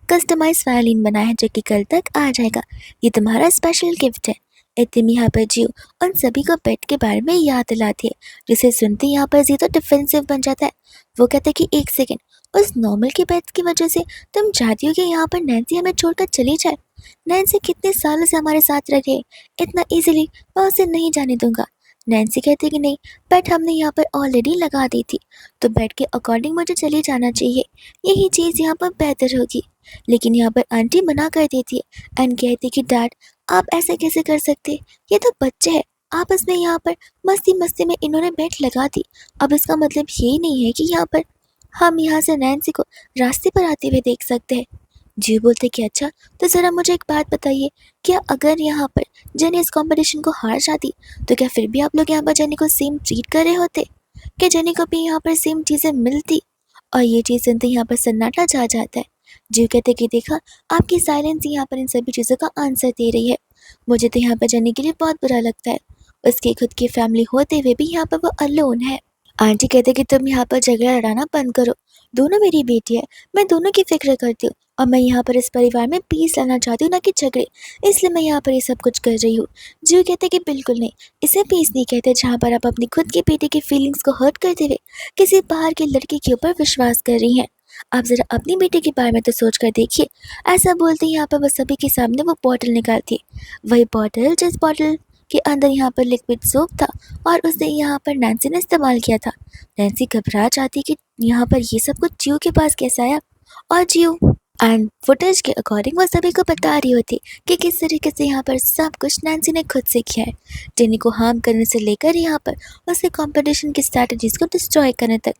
A: कस्टमाइज वायलिन बनाया है, जो कि कल तक आ जाएगा, ये तुम्हारा स्पेशल गिफ्ट है। इतनी यहाँ पर जियो उन सभी को पेट के बारे में याद दिलाती है, जिसे सुनते यहाँ पर जी तो डिफेंसिव बन जाता है। वो कहता है कि एक सेकेंड, उस नॉर्मल के पेट की वजह से तुम चाहती हो कि यहाँ पर नैन्सी हमें छोड़कर चली जाए? नैन्सी कितने सालों से हमारे साथ रहे, इतना इजीली मैं उसे नहीं जाने दूंगा। नैन्सी कहती कि नहीं, बेट हमने यहाँ पर ऑलरेडी लगा दी थी, तो बेट के अकॉर्डिंग मुझे चले जाना चाहिए, यही चीज़ यहाँ पर बेहतर होगी। लेकिन यहाँ पर आंटी मना कर देती है एंड कहती कि डैड आप ऐसे कैसे कर सकते, ये तो बच्चे हैं। आपस में यहाँ पर मस्ती मस्ती में इन्होंने बेट लगा दी, अब इसका मतलब ये नहीं है कि यहाँ पर हम यहाँ से नैन्सी को रास्ते पर आते हुए देख सकते हैं। जी बोलते कि अच्छा, तो ज़रा मुझे एक बात बताइए, क्या अगर यहाँ पर जेनी इस कंपटीशन को हार जाती तो क्या फिर भी आप लोग यहाँ पर जेनी को सेम ट्रीट कर रहे होते? क्या जेनी को भी यहाँ पर सेम चीज़ें मिलती? और ये चीज़ सुनते यहाँ पर सन्नाटा छा जाता है। जीव कहते कि देखा, आपकी साइलेंस यहाँ पर इन सभी चीज़ों का आंसर दे रही है। मुझे तो यहाँ पर जेनी के लिए बहुत बुरा लगता है, उसकी खुद की फैमिली होते हुए भी यहाँ पर वो अलोन है। आंटी कहते कि तुम यहाँ पर झगड़ा लड़ाना बंद करो, दोनों मेरी बेटी है, मैं दोनों की फिक्र करती हूँ और मैं यहाँ पर इस परिवार में पीस लाना चाहती हूँ, ना कि झगड़े, इसलिए मैं यहाँ पर ये सब कुछ कर रही हूँ। जीव कहते कि बिल्कुल नहीं, इसे पीस नहीं कहते, जहाँ पर आप अपनी खुद की बेटी की फीलिंग्स को हर्ट करते हुए किसी बाहर के लड़के के ऊपर विश्वास कर रही हैं। आप ज़रा अपनी बेटी के बारे में तो सोच कर देखिए। ऐसा बोलते ही यहाँ पर वो सभी के सामने वो बॉटल निकालती है। वही बॉटल जिस बॉटल के अंदर यहाँ पर लिक्विड सोप था और उसे यहाँ पर नैन्सी ने इस्तेमाल किया था। नैन्सी घबरा जाती कि यहाँ पर ये सब कुछ जियो के पास कैसे आया, और जियो एंड फुटेज के अकॉर्डिंग वो सभी को बता रही होती कि किस तरीके से यहाँ पर सब कुछ नैन्सी ने खुद से किया है, जेनी को हार्म करने से लेकर यहाँ पर उसके कंपटीशन की स्ट्रैटेजीज को डिस्ट्रॉय करने तक।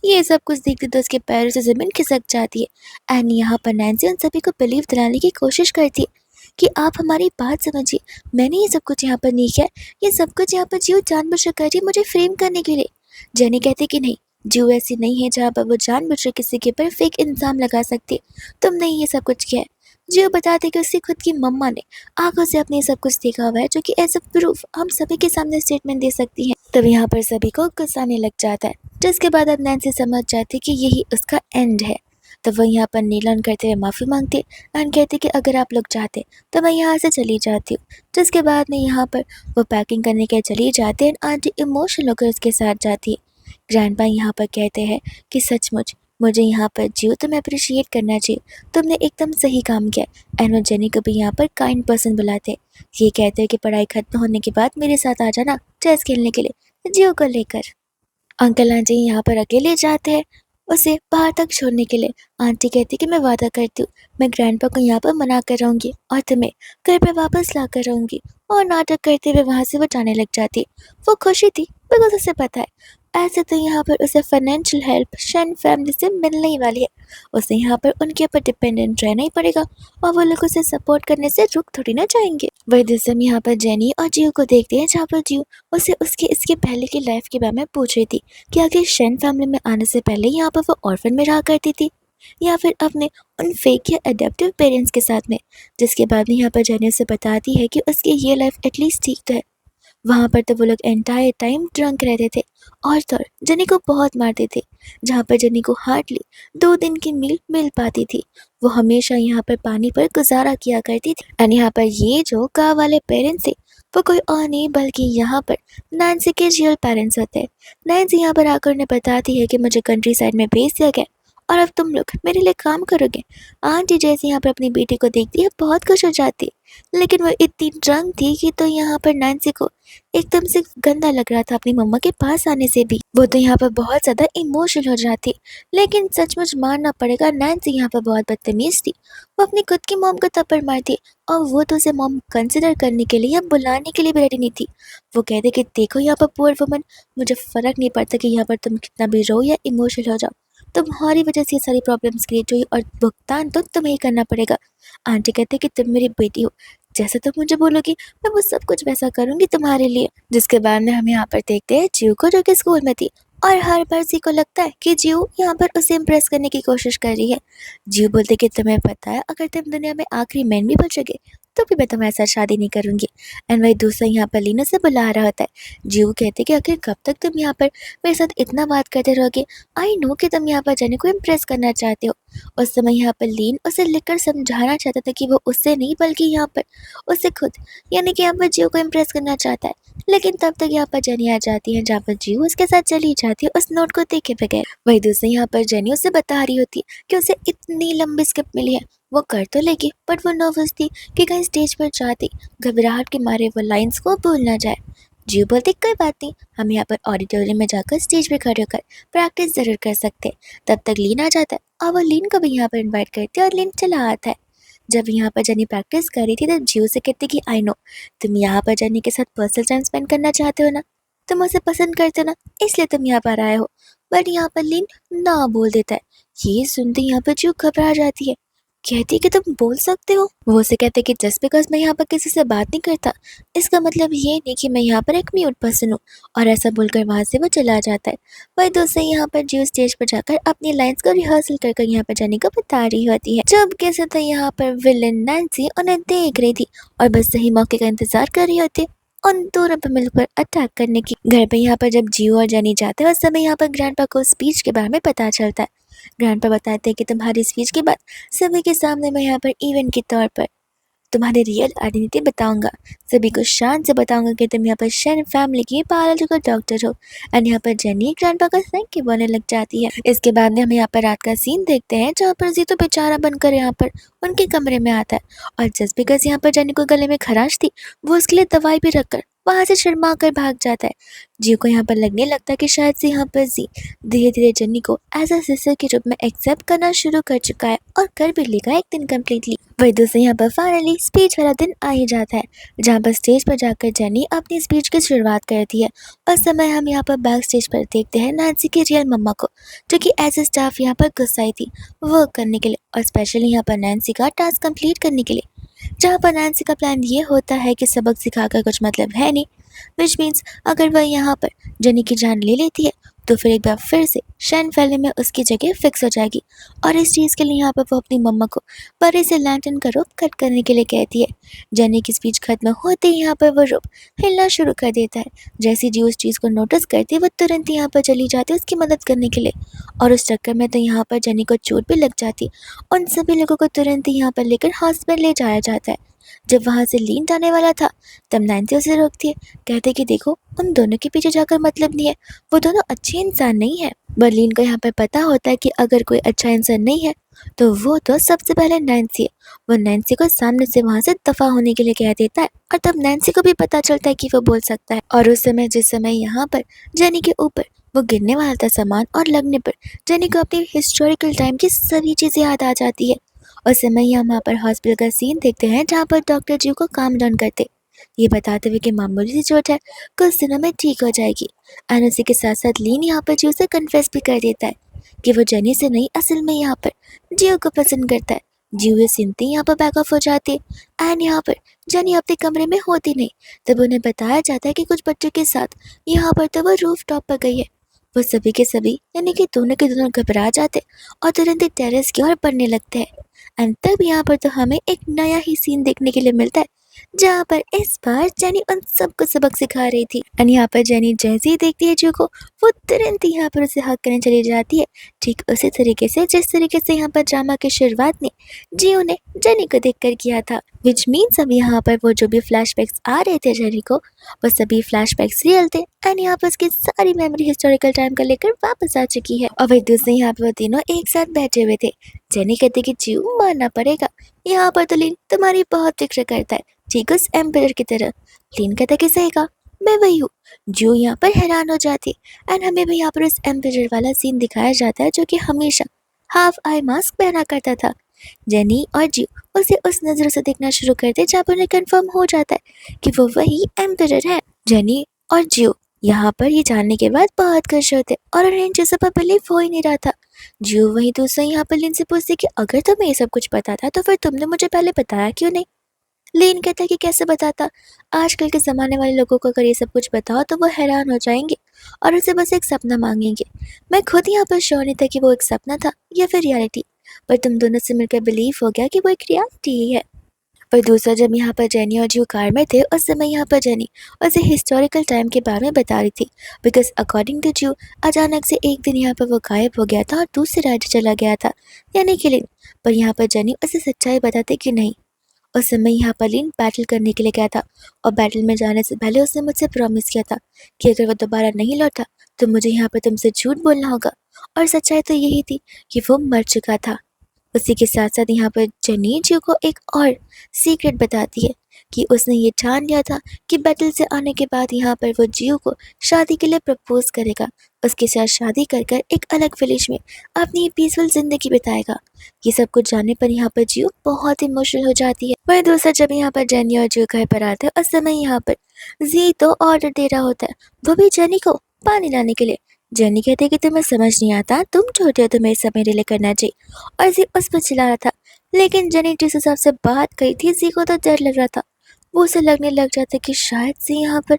A: ये सब कुछ देखते तो उसके पैरों से ज़मीन खिसक जाती है एंड यहाँ पर नैन्सी उन सभी को बिलीव दिलाने की कोशिश करती है कि आप हमारी बात समझिए, मैंने ये सब कुछ यहाँ पर नहीं किया, ये सब कुछ यहाँ पर जियो जानबूझकर कर रही है मुझे फ्रेम करने के लिए। जेनी कहती कि नहीं, जियो ऐसी नहीं है जहाँ पर वो जानबूझकर किसी के ऊपर फेक इल्ज़ाम लगा सकती है, तुमने ये सब कुछ किया है। जियो बताते कि उसकी खुद की मम्मा ने आंखों से अपने सब कुछ देखा हुआ है, जो कि एज अ प्रूफ हम सभी के सामने स्टेटमेंट दे सकती है। तब यहाँ पर सभी को गुस्सा आने लग जाता है, जिसके बाद अब नैन्सी समझ जाती है कि यही उसका एंड है। तब वो यहाँ पर नील ऑन करते हुए माफ़ी मांगती एंड कहती कि अगर आप लोग चाहते तो मैं यहाँ से चली जाती हूँ। जिसके बाद में यहाँ पर वो पैकिंग करने के चली जाती है एंड आंटी इमोशनल होकर उसके साथ जाती है। ग्रैंडपा यहाँ पर कहते हैं कि सचमुच मुझे यहाँ पर जियो तुम्हें अप्रिशिएट करना चाहिए, तुमने एकदम सही काम किया। एंड वो जेनी को भी यहाँ पर काइंड पर्सन बुलाते हैं। ये कहते हैं कि पढ़ाई खत्म होने के बाद मेरे साथ आ जाना चेस खेलने के लिए जियो को लेकर। अंकल आंटी यहाँ पर अकेले जाते हैं उसे बाहर तक छोड़ने के लिए। आंटी कहती कि मैं वादा करती हूँ मैं ग्रैंडपा को यहाँ पर मना कर रहूँगी और तुम्हें घर पे वापस ला कर रहूँगी, और नाटक करते हुए वहाँ से वो जाने लग जाती। वो खुशी थी बिकॉज उसे पता है ऐसे तो यहाँ पर उसे फाइनेंशियल हेल्प शन फैमिली से मिलने ही वाली है, उसे यहाँ पर उनके ऊपर डिपेंडेंट रहना ही पड़ेगा और वो लोग उसे सपोर्ट करने से रुक थोड़ी ना जाएंगे। वही दूसरे में यहाँ पर जेनी और जियो को देखते हैं, जहाँ पर जियो उसे उसके इसके पहले की लाइफ के बारे में पूछ रही थी कि आखिर शन फैमिली में आने से पहले यहाँ पर वो ऑर्फन में रहा करती थी या फिर अपने उन फेक या अडेप्टिव पेरेंट्स के साथ में। जिसके बाद में यहाँ पर जेनी उसे बताती है कि उसकी ये लाइफ एटलीस्ट ठीक तो है। वहाँ पर तो वो लोग एंटायर टाइम ड्रंक रहते थे और तो और जेनी को बहुत मारते थे, जहाँ पर जेनी को हार्डली 2 दिन की मील मिल पाती थी। वो हमेशा यहाँ पर पानी पर गुजारा किया करती थी एंड यहाँ पर ये जो गाँव वाले पेरेंट्स थे वो कोई और नहीं बल्कि यहाँ पर नैन्सी के रियल पेरेंट्स होते हैं। नैन्सी यहाँ पर आकर उन्हें बताती है कि मुझे कंट्री साइड में भेज दिया गया और अब तुम लोग मेरे लिए काम करोगे। आंटी जैसे यहाँ पर अपनी बेटी को देखती है बहुत खुश हो जाती है, लेकिन वो इतनी ड्रंक थी कि तो यहाँ पर नैन्सी को एकदम से गंदा लग रहा था अपनी मम्मा के पास आने से भी। वो तो यहाँ पर बहुत ज़्यादा इमोशनल हो जाती, लेकिन सचमुच मानना पड़ेगा नैन्सी यहाँ पर बहुत बदतमीज थी। वो अपनी खुद की मॉम को थप्पड़ मारती और वो तो उसे मॉम कंसिडर करने के लिए या बुलाने के लिए भी रेडी नहीं थी। वो कहते कि देखो यहाँ पर पुअर वुमन, मुझे फ़र्क नहीं पड़ता कि यहाँ पर तुम कितना भी रो या इमोशनल हो जाओ, तुम्हारी वजह से ये सारी प्रॉब्लम्स क्रिएट हुई और भुगतान तो तुम्हें ही करना पड़ेगा। आंटी कहते कि तुम मेरी बेटी हो, जैसे तुम मुझे बोलोगी मैं वो सब कुछ वैसा करूँगी तुम्हारे लिए। जिसके बाद में हम यहाँ पर देखते हैं जियो को, जो कि स्कूल में थी और हर बार जी को लगता है कि जियो यहाँ पर उसे इम्प्रेस करने की कोशिश कर रही है। जियो बोलते कि तुम्हें पता है अगर तुम दुनिया में आखिरी मैन भी बचोगे तो भी मैं तुम्हारे साथ शादी नहीं करूँगी। एंड वही दूसरा यहाँ पर लीना से बुला रहा होता है। जियो कहते कि आखिर कब तक तुम यहाँ पर मेरे साथ इतना बात करते रहोगे, आई नो कि तुम यहाँ पर जाने को इम्प्रेस करना चाहते हो। उस समय यहाँ पर लीन उसे लिखकर समझाना चाहता था कि वो उससे नहीं बल्कि यहाँ पर उसे खुद यानी कि यहाँ पर जियो को इम्प्रेस करना चाहता है। लेकिन तब तक यहाँ पर जेनी आ जाती है, जहाँ पर जियो उसके साथ चली जाती है उस नोट को देखे बगैर। वही दूसरी यहाँ पर जेनी उसे बता रही होती है कि उसे इतनी लंबी स्क्रिप्ट मिली है, वो कर तो लेगी बट वो नर्वस थी कि कहीं स्टेज पर जाती घबराहट के मारे वो लाइन्स को भूल ना जाए। जियो बोलती कोई बात नहीं, हम यहाँ पर ऑडिटोरियम में जाकर स्टेज पे खड़े होकर प्रैक्टिस जरूर कर सकते हैं। तब तक लीन आ जाता है और वो लीन को भी यहाँ पर इन्वाइट करती है और लीन चला आता है। जब यहाँ पर जेनी प्रैक्टिस कर रही थी तब जियो से कहती कि आई नो तुम यहाँ पर जेनी के साथ पर्सनल टाइम स्पेंड करना चाहते हो ना, तुम उसे पसंद करते हो ना, इसलिए तुम यहाँ पर आए हो। बट यहाँ पर लीन ना बोल देता है। ये सुनते यहाँ पर जियो घबरा जाती है, कहती है कि तुम बोल सकते हो। वो उसे कहते कि जस्ट बिकॉज मैं यहाँ पर किसी से बात नहीं करता इसका मतलब ये नहीं कि मैं यहाँ पर एक म्यूट पर्सन हूँ, और ऐसा बोलकर वहाँ से वो चला जाता है। वही दूसरे यहाँ पर जियो स्टेज पर जाकर अपनी लाइंस को रिहर्सल कर यहाँ पर जाने को बता रही होती है। जब कैसे तो यहाँ पर विलन नैन्सी उन्हें देख रही थी और बस सही मौके का इंतजार कर रही होती उन दोनों पर मिलकर अटैक करने की। घर पे यहाँ पर जब जियो और जेनी जाते हैं उस समय यहाँ पर ग्रैंडपा को स्पीच के बारे में पता चलता है। ग्रैंडपा बताते हैं कि तुम्हारी स्पीच के बाद सभी के सामने मैं यहाँ पर इवेंट के तौर पर तुम्हारी रियल आइडेंटिटी बताऊंगा, सभी को शान से बताऊंगा कि तुम यहाँ पर शेन फैमिली की बायोलॉजिकल डॉक्टर हो। एंड यहाँ पर जेनी ग्रैंडपा का थैंक यू बोलने लग जाती है। इसके बाद में हम यहाँ पर रात का सीन देखते हैं जहाँ पर जी तो बेचारा बनकर यहाँ पर उनके कमरे में आता है, और जस्ट बिकॉज यहाँ पर जेनी को गले में खराश थी, वो उसके लिए दवाई भी रखकर वहां से शर्मा कर भाग जाता है। जी को यहाँ पर लगने लगता है कि शायद से यहाँ पर जी धीरे धीरे जेनी को एज अ सिस्टर के रूप में एक्सेप्ट करना शुरू कर चुका है, और कर भी लेगा एक दिन कम्प्लीटली। वही दूसरे यहाँ पर फाइनली स्पीच वाला दिन आ ही जाता है, जहाँ पर स्टेज पर जाकर जेनी अपनी स्पीच की शुरुआत करती है। उस समय हम यहाँ पर बैक स्टेज पर देखते हैं नैन्सी की रियल मम्मा को, जो कि एज ए स्टाफ यहाँ पर गुस्साई थी वर्क करने के लिए, और स्पेशली यहाँ पर नैन्सी का टास्क कंप्लीट करने के लिए। जहाँ पर नैन्सी का प्लान ये होता है कि सबक सिखाकर कुछ मतलब है नहीं, विच मीन्स अगर वह यहाँ पर जेनी की जान ले लेती है तो फिर एक बार फिर से शैन फैले में उसकी जगह फिक्स हो जाएगी। और इस चीज़ के लिए यहाँ पर वो अपनी मम्मा को बड़े से लैंटर्न का रूप कट करने के लिए कहती है। जेनी की स्पीच खत्म होते ही यहाँ पर वो रूप हिलना शुरू कर देता है। जैसी जी उस चीज़ को नोटिस करती है, वो तुरंत यहाँ पर चली जाती है उसकी मदद करने के लिए, और उस चक्कर में तो यहाँ पर जेनी को चोट भी लग जाती। उन सभी लोगों को तुरंत ही यहाँ पर लेकर हॉस्पिटल ले जाया जाता है। जब वहाँ से लीन जाने वाला था, तब नैन्सी उसे रोकती है, कहते कि देखो उन दोनों के पीछे जाकर मतलब नहीं है, वो दोनों अच्छे इंसान नहीं है। बर्लिन को यहाँ पर पता होता है कि अगर कोई अच्छा इंसान नहीं है तो वो तो सबसे पहले नैन्सी है। वो नैन्सी को सामने से वहाँ से दफा होने के लिए कह देता है, और तब नैन्सी को भी पता चलता है कि वो बोल सकता है। और उस समय जिस समय यहाँ पर जेनी के ऊपर वो गिरने वाला था सामान, और लगने पर जेनी को अपनी हिस्टोरिकल टाइम की सभी चीज़ें याद आ जाती है। उस समय हम यहाँ पर हॉस्पिटल का सीन देखते हैं, जहाँ पर डॉक्टर जी को काम डाउन करते, ये बताते हुए कि मामूली सी चोट है, कुछ दिनों में ठीक हो जाएगी। एंड उसी के साथ साथ लीन यहाँ पर जियो से कन्फेस भी कर देता है कि वो जेनी से नहीं, असल में यहाँ पर जियो को पसंद करता है। जियो ये सुनते ही यहाँ पर बैक ऑफ हो जाती है, एंड यहाँ पर जेनी अपने कमरे में होती नहीं। तब उन्हें बताया जाता है कि कुछ बच्चों के साथ यहाँ पर तो वो रूफ टॉप पर गई है। वो सभी के सभी यानी कि दोनों के दोनों घबरा जाते और तुरंत ही टेरेस की ओर बढ़ने लगते हैं। एंड तब यहाँ पर तो हमें एक नया ही सीन देखने के लिए मिलता है, जहाँ पर इस बार जेनी उन सबको सबक सिखा रही थी। एंड यहाँ पर जेनी जैसे ही देखती है जो को, वो तुरंत ही यहाँ पर उसे हक करने चली जाती है, ठीक उसी तरीके से जिस तरीके से यहाँ पर ड्रामा की शुरुआत ने जियो ने जेनी को देखकर किया था। विच मीन्स अब यहाँ पर वो जो भी फ्लैशबैक्स आ रहे थे जेनी को, वो सभी फ्लैशबैक्स रियल थे, एंड यहाँ पर उसकी सारी मेमोरी हिस्टोरिकल टाइम का लेकर वापस आ चुकी है। और वही दूसरे यहाँ पर वो तीनों एक साथ बैठे हुए थे। जेनी कहती कि जियो मानना पड़ेगा, यहाँ पर तो लीन तुम्हारी बहुत फिक्र करता है, ठीक उस एम्पायर की तरह। लीन कहता कि सही कहा, मैं वही हूँ। जो यहाँ पर हैरान हो जाती है, एंड हमें भी यहाँ पर उस एम्पायर वाला सीन दिखाया जाता है जो कि हमेशा हाफ आई मास्क पहना करता था। जेनी और जियो उसे उस नजर से देखना शुरू करते जहाँ पर उन्हें कंफर्म हो जाता है कि वो वही एम्पायर है। जेनी और जियो यहाँ पर ये जानने के बाद बहुत खुश होते, और उन्हें इन चीज़ों पर बिलीव हो ही नहीं रहा था। जियो वही दूसरा यहाँ पर लिन से पूछती कि अगर तुम्हें ये सब कुछ पता था तो फिर तुमने मुझे पहले बताया क्यों नहीं। लेन कहता है कि कैसे बताता, आजकल के ज़माने वाले लोगों को अगर ये सब कुछ बताओ तो वो हैरान हो जाएंगे और उनसे बस एक सपना मांगेंगे। मैं खुद यहाँ पर श्योर नहीं था कि वो एक सपना था या फिर रियलिटी, पर तुम दोनों से मिलकर बिलीव हो गया कि वो एक रियलिटी ही है। पर दूसरा जब यहाँ पर जेनी और जियो कार में थे, उस समय यहाँ पर जेनी उसे हिस्टोरिकल टाइम के बारे में बता रही थी, बिकॉज अकॉर्डिंग टू जियो अचानक से एक दिन यहाँ पर वो गायब हो गया था और दूसरे राज्य चला गया था, यानी कि लिन। पर यहाँ पर जेनी उसे सच्चाई बताते कि नहीं, उस समय यहाँ पर लिन बैटल करने के लिए गया था, और बैटल में जाने से पहले उसने मुझसे प्रॉमिस किया था कि अगर वो दोबारा नहीं लौटा तो मुझे यहाँ पर तुमसे झूठ बोलना होगा। और सच्चाई तो यही थी कि वो मर चुका था। उसी के साथ साथ यहाँ पर जेनी जियो को एक और सीक्रेट बताती है कि उसने ये ठान लिया था कि बैटल से आने के बाद यहाँ पर वो जियो को शादी के लिए प्रपोज करेगा, उसके साथ शादी कर कर एक अलग विलेज में अपनी पीसफुल जिंदगी बिताएगा। ये सब कुछ जानने पर यहाँ पर जियो बहुत इमोशनल हो जाती है। वही दूसरा जब यहाँ पर जेनी और जियो घर पर आते हैं, उस समय यहाँ पर जी तो ऑर्डर दे रहा होता है, वो भी जेनी को पानी लाने के लिए। जेनी कहते कि तुम्हें समझ नहीं आता, तुम छोटे हो, तुम्हें समय रिले करना चाहिए, और जी उस पर चिल्ला रहा था। लेकिन जेनी जिस हिसाब से बात कही थी, जी को तो डर लग रहा था। वो उसे लगने लग जाता कि शायद से यहाँ पर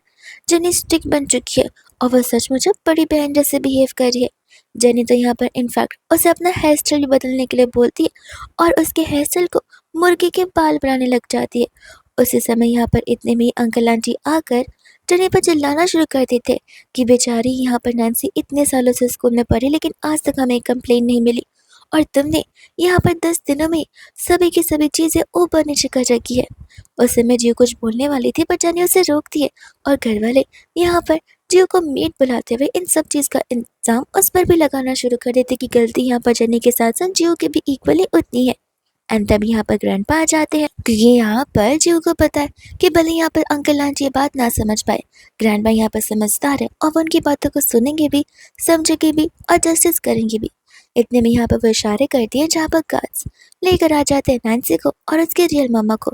A: जेनी स्टिक बन चुकी है और वह सचमुच अब बड़ी बहन जैसे बिहेव कर रही है। जेनी तो यहाँ पर इनफैक्ट उसे अपना हेयर स्टाइल बदलने के लिए बोलती है और उसके हेयर स्टाइल को मुर्गी के बाल बनाने लग जाती है। उसी समय यहाँ पर इतने में ही अंकल आंटी आकर जेनी पर चिल्लाना शुरू कर देते कि बेचारी यहाँ पर नैन्सी इतने सालों से स्कूल में पढ़ी, लेकिन आज तक हमें कंप्लेन नहीं मिली, और तुमने यहाँ पर 10 दिनों में सभी की सभी चीज़ें ऊपर नीचे कर रखी है। उस समय जियो कुछ बोलने वाली थी पर जानी उसे रोक दिए और घर वाले यहाँ पर जियो को मीट बुलाते हुए इन सब चीज़ का इल्ज़ाम उस पर भी लगाना शुरू कर देते कि गलती यहाँ पर जनी के साथ साथ जियो की भी इक्वली उतनी है। एंड तभी यहाँ पर ग्रैंडपा आ जाते हैं क्योंकि यहाँ पर जियो को पता है कि भले यहाँ पर अंकल आंटी ये बात ना समझ पाए, ग्रैंडपा यहाँ पर समझदार है और वो उनकी बातों को सुनेंगे भी, समझेंगे भी और जस्टिस करेंगे भी। इतने में यहाँ पर वो इशारे करती है जहाँ पर गार्ड्स लेकर आ जाते हैं नैन्सी को और उसके रियल मम्मा को,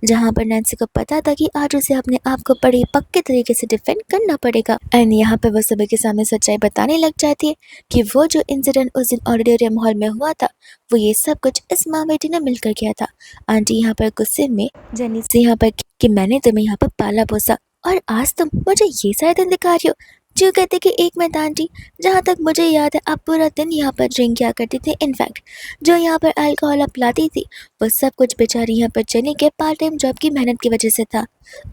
A: जहाँ पर नैन्सी को पता था कि आज उसे अपने आप को बड़े पक्के तरीके से डिफेंड करना पड़ेगा। एंड यहाँ पर वो सभी के सामने सच्चाई बताने लग जाती है कि वो जो इंसिडेंट उस दिन ऑडिटोरियम हॉल में हुआ था वो ये सब कुछ इस माँ बेटी ने मिलकर किया था। आंटी यहाँ पर गुस्से में जेनी से यहाँ पर कि मैंने तुम्हें यहाँ पर पाला पोसा और आज तुम मुझे ये सारे दिन दिखा रही हो। जो कहते कि एक मिनट आंटी, जहाँ तक मुझे याद है आप पूरा दिन यहाँ पर ड्रिंक किया करती थी। इनफैक्ट जो यहाँ पर अल्कोहल आप लाती थी वो सब कुछ बेचारी यहाँ पर जेनी के पार्ट टाइम जॉब की मेहनत की वजह से था।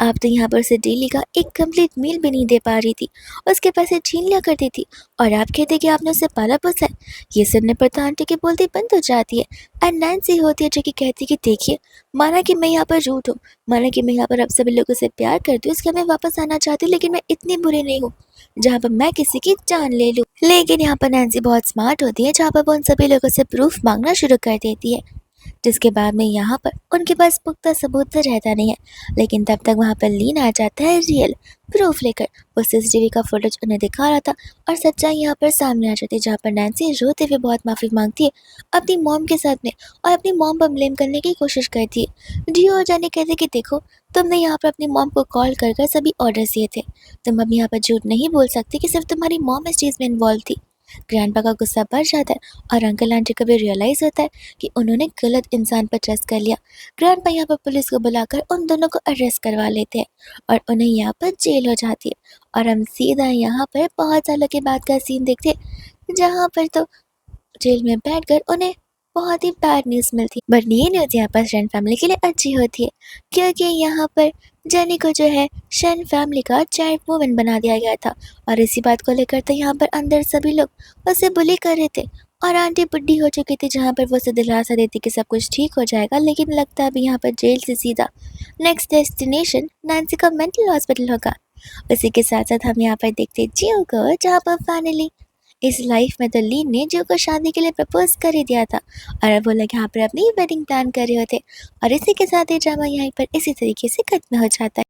A: आप तो यहाँ पर उसे डेली का एक कंप्लीट मील भी नहीं दे पा रही थी, उसके पैसे छीन लिया करती थी और आप कहते कि आपने उसे पाला पोसा है। ये सुनने पर तो आंटी की बोलती बंद हो जाती है। एंड नैन्सी होती है जो कि कहती कि देखिए, माना कि मैं यहाँ पर रूठ हूँ, माना कि मैं यहाँ पर आप सभी लोगों से प्यार करती हूँ, इसलिए मैं वापस आना चाहती हूँ, लेकिन मैं इतनी बुरी नहीं हूँ जहाँ पर मैं किसी की जान ले लूँ। लेकिन यहाँ पर नैन्सी बहुत स्मार्ट होती है जहाँ पर वो उन सभी लोगों से प्रूफ मांगना शुरू कर देती है, जिसके बाद में यहाँ पर उनके पास पुख्ता सबूत तो रहता नहीं है। लेकिन तब तक वहाँ पर लीन आ जाता है रियल प्रूफ लेकर। वो सीसीटीवी का फुटेज उन्हें दिखा रहा था और सच्चाई यहाँ पर सामने आ जाती है, जहाँ पर नैन्सी रोते हुए बहुत माफ़ी मांगती है अपनी मॉम के साथ में और अपनी मॉम पर ब्लेम करने की कोशिश करती है। जियो और जाने कहते कि देखो, तुमने यहाँ पर अपनी मॉम को कॉल कर कर सभी ऑर्डर्स दिए थे, तुम अब यहाँ पर झूठ नहीं बोल सकते कि सिर्फ तुम्हारी मॉम इस चीज़ में इन्वॉल्व थी। ग्रैंडपा का गुस्सा बढ़ जाता है और अंकल आंटी को भी रियलाइज़ होता है कि उन्होंने गलत इंसान पर ट्रस्ट कर लिया। ग्रैंडपा यहाँ पर पुलिस को बुलाकर उन दोनों को अरेस्ट करवा लेते हैं और उन्हें यहाँ पर जेल हो जाती है। और हम सीधा यहाँ पर बहुत सालों के बाद का सीन देखते हैं, जहाँ पर तो जेल में बैठकर उन्हें बहुत ही बैड न्यूज़ मिलती है। बट ये न्यूज़ यहाँ पर शन फैमिली के लिए अच्छी होती है, क्योंकि यहाँ पर जेनी को जो है शन फैमिली का चाइल्ड वुमन बना दिया गया था। और इसी बात को लेकर तो यहाँ पर अंदर सभी लोग उसे बुली कर रहे थे और आंटी बुढ़ी हो चुकी थी, जहाँ पर वो उसे दिलासा देती कि सब कुछ ठीक हो जाएगा। लेकिन लगता है अभी यहाँ पर जेल से सीधा नेक्स्ट डेस्टिनेशन नैन्सी का मेंटल हॉस्पिटल होगा। उसी के साथ साथ हम यहाँ पर देखते जियो को, जहाँ पर फाइनली इस लाइफ में तो लीन ने जियो को शादी के लिए प्रपोज कर ही दिया था और अब वो लोग यहाँ पर अपनी वेडिंग प्लान कर रहे होते। और इसी के साथ ये ड्रामा यहाँ पर इसी तरीके से खत्म हो जाता है।